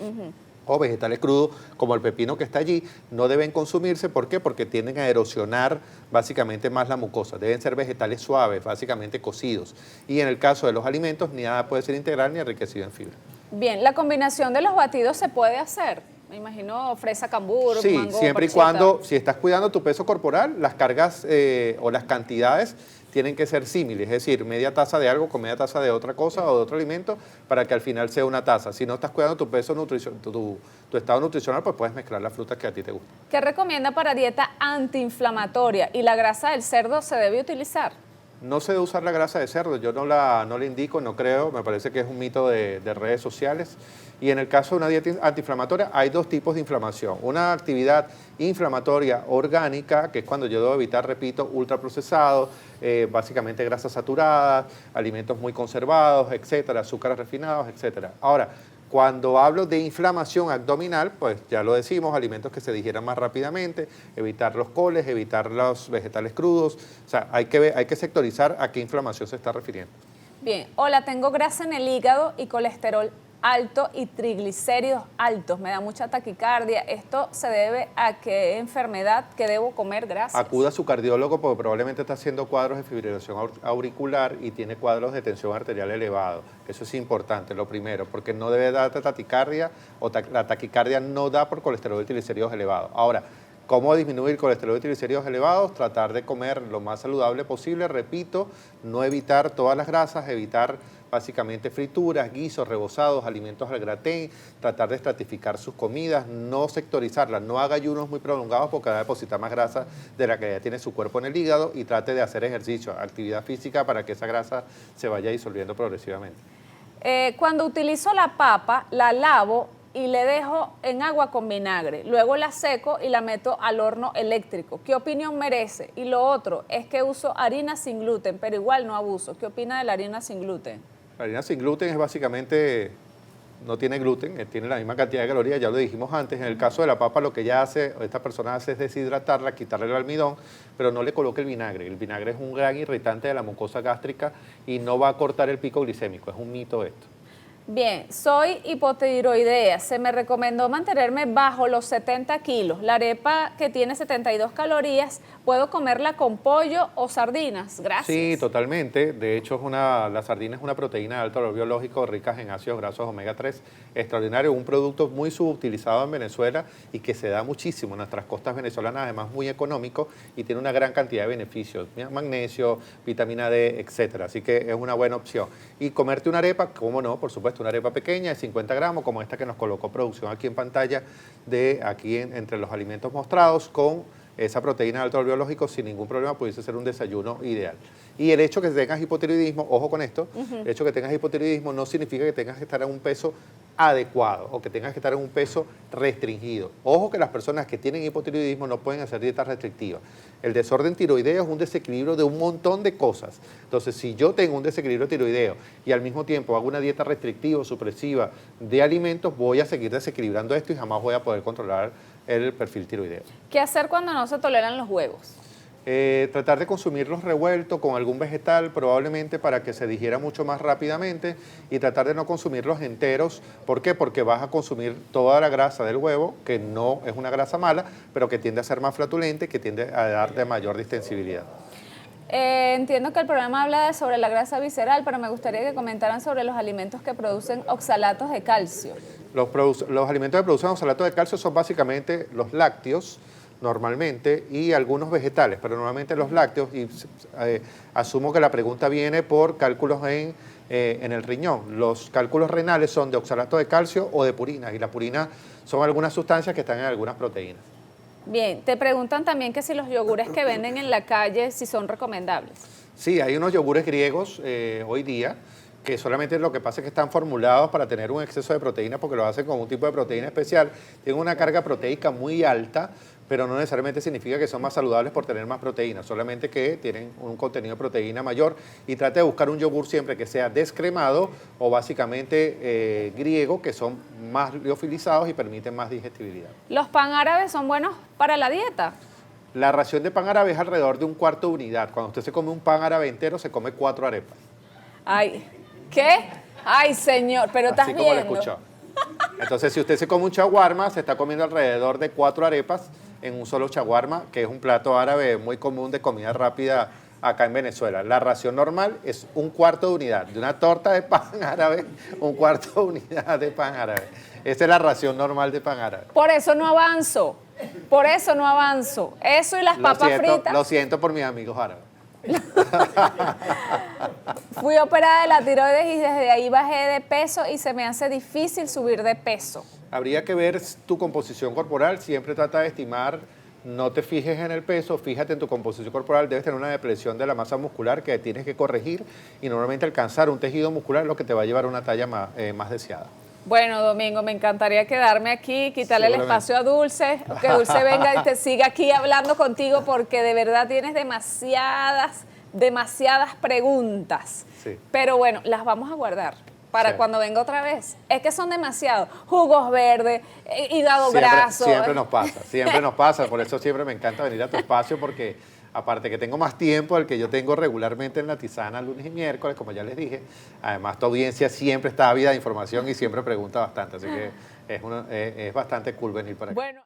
o vegetales crudos como el pepino que está allí, no deben consumirse. ¿Por qué? Porque tienden a erosionar básicamente más la mucosa. Deben ser vegetales suaves, básicamente cocidos. Y en el caso de los alimentos, ni nada puede ser integral ni enriquecido en fibra. Bien, ¿la combinación de los batidos se puede hacer? Me imagino fresa cambur, sí, mango, siempre y parchita. cuando, si estás cuidando tu peso corporal, las cargas o las cantidades tienen que ser símiles, es decir, media taza de algo con media taza de otra cosa o de otro alimento para que al final sea una taza. Si no estás cuidando tu peso tu estado nutricional, pues puedes mezclar las frutas que a ti te gustan. ¿Qué recomienda para dieta antiinflamatoria? ¿Y la grasa del cerdo se debe utilizar? No se debe usar la grasa de cerdo, yo no la indico, no creo, me parece que es un mito de redes sociales. Y en el caso de una dieta antiinflamatoria hay 2 tipos de inflamación. Una actividad inflamatoria orgánica, que es cuando yo debo evitar, repito, ultraprocesados, básicamente grasas saturadas, alimentos muy conservados, etcétera, azúcares refinados, etcétera. Ahora, cuando hablo de inflamación abdominal, pues ya lo decimos, alimentos que se digieran más rápidamente, evitar los coles, evitar los vegetales crudos. O sea, hay que sectorizar a qué inflamación se está refiriendo. Bien, hola, tengo grasa en el hígado y colesterol alto y triglicéridos altos. Me da mucha taquicardia. ¿Esto se debe a qué enfermedad que debo comer? Gracias. Acuda a su cardiólogo porque probablemente está haciendo cuadros de fibrilación auricular y tiene cuadros de tensión arterial elevado. Eso es importante, lo primero, porque no debe darte taquicardia o la taquicardia no da por colesterol y triglicéridos elevados. Ahora, ¿cómo disminuir colesterol y triglicéridos elevados? Tratar de comer lo más saludable posible, repito, no evitar todas las grasas, evitar básicamente frituras, guisos, rebozados, alimentos al gratén, tratar de estratificar sus comidas, no sectorizarlas, no haga ayunos muy prolongados porque va a depositar más grasa de la que ya tiene su cuerpo en el hígado y trate de hacer ejercicio, actividad física para que esa grasa se vaya disolviendo progresivamente. Cuando utilizo la papa, la lavo y le dejo en agua con vinagre. Luego la seco y la meto al horno eléctrico. ¿Qué opinión merece? Y lo otro es que uso harina sin gluten, pero igual no abuso. ¿Qué opina de la harina sin gluten? La harina sin gluten es básicamente, no tiene gluten, tiene la misma cantidad de calorías, ya lo dijimos antes. En el caso de la papa, lo que esta persona hace es deshidratarla, quitarle el almidón, pero no le coloque el vinagre. El vinagre es un gran irritante de la mucosa gástrica y no va a cortar el pico glicémico, es un mito esto. Bien, soy hipotiroidea. Se me recomendó mantenerme bajo los 70 kilos. La arepa que tiene 72 calorías, ¿puedo comerla con pollo o sardinas? Gracias. Sí, totalmente. De hecho, la sardina es una proteína de alto valor biológico, rica en ácidos grasos omega 3, extraordinario, un producto muy subutilizado en Venezuela y que se da muchísimo en nuestras costas venezolanas, además muy económico y tiene una gran cantidad de beneficios, magnesio, vitamina D, etcétera. Así que es una buena opción. Y comerte una arepa, cómo no, por supuesto, una arepa pequeña de 50 gramos, como esta que nos colocó producción aquí en pantalla, entre los alimentos mostrados, con esa proteína de alto valor biológico sin ningún problema pudiese ser un desayuno ideal. Y el hecho que tengas hipotiroidismo, ojo con esto, el hecho que tengas hipotiroidismo no significa que tengas que estar en un peso adecuado o que tengas que estar en un peso restringido. Ojo que las personas que tienen hipotiroidismo no pueden hacer dietas restrictivas. El desorden tiroideo es un desequilibrio de un montón de cosas. Entonces, si yo tengo un desequilibrio tiroideo y al mismo tiempo hago una dieta restrictiva o supresiva de alimentos, voy a seguir desequilibrando esto y jamás voy a poder controlar el perfil tiroideo. ¿Qué hacer cuando no se toleran los huevos? Tratar de consumirlos revueltos con algún vegetal, probablemente para que se digiera mucho más rápidamente, y tratar de no consumirlos enteros. ¿Por qué? Porque vas a consumir toda la grasa del huevo, que no es una grasa mala, pero que tiende a ser más flatulente, que tiende a dar de mayor distensibilidad. Entiendo que el programa habla sobre la grasa visceral, pero me gustaría que comentaran sobre los alimentos que producen oxalatos de calcio. Los alimentos que producen oxalatos de calcio son básicamente los lácteos, normalmente, y algunos vegetales, pero normalmente los lácteos, y asumo que la pregunta viene por cálculos en el riñón. Los cálculos renales son de oxalato de calcio o de purinas, y las purinas son algunas sustancias que están en algunas proteínas. Bien, te preguntan también que si los yogures que venden en la calle, si son recomendables. Sí, hay unos yogures griegos hoy día que solamente lo que pasa es que están formulados para tener un exceso de proteína porque lo hacen con un tipo de proteína especial. Tienen una carga proteica muy alta, pero no necesariamente significa que son más saludables por tener más proteína, solamente que tienen un contenido de proteína mayor. Y trate de buscar un yogur siempre que sea descremado o básicamente griego, que son más liofilizados y permiten más digestibilidad. ¿Los pan árabes son buenos para la dieta? La ración de pan árabe es alrededor de un cuarto de unidad. Cuando usted se come un pan árabe entero, se come 4 arepas. Ay, ¿qué? Ay, señor, pero estás Así como lo viendo. escuchó. Entonces, si usted se come un shawarma, se está comiendo alrededor de 4 arepas en un solo shawarma, que es un plato árabe muy común de comida rápida acá en Venezuela. La ración normal es un cuarto de unidad. De una torta de pan árabe, un cuarto de unidad de pan árabe. Esa es la ración normal de pan árabe. Por eso no avanzo. Por eso no avanzo. Eso y las papas fritas. Lo siento por mis amigos árabes. Fui operada de la tiroides y desde ahí bajé de peso y se me hace difícil subir de peso. Habría que ver tu composición corporal, siempre trata de estimar, no te fijes en el peso, fíjate en tu composición corporal, debes tener una depresión de la masa muscular que tienes que corregir y normalmente alcanzar un tejido muscular es lo que te va a llevar a una talla más deseada. Bueno, Domingo, me encantaría quedarme aquí, quitarle el espacio a Dulce, que Dulce venga y te siga aquí hablando contigo porque de verdad tienes demasiadas preguntas. Sí. Pero bueno, las vamos a guardar para cuando venga otra vez. Es que son demasiados. Jugos verdes, hígado graso. Siempre nos pasa, por eso siempre me encanta venir a tu espacio porque aparte que tengo más tiempo del que yo tengo regularmente en La Tisana lunes y miércoles, como ya les dije, además tu audiencia siempre está ávida de información y siempre pregunta bastante, así que es bastante cool venir para acá. Bueno.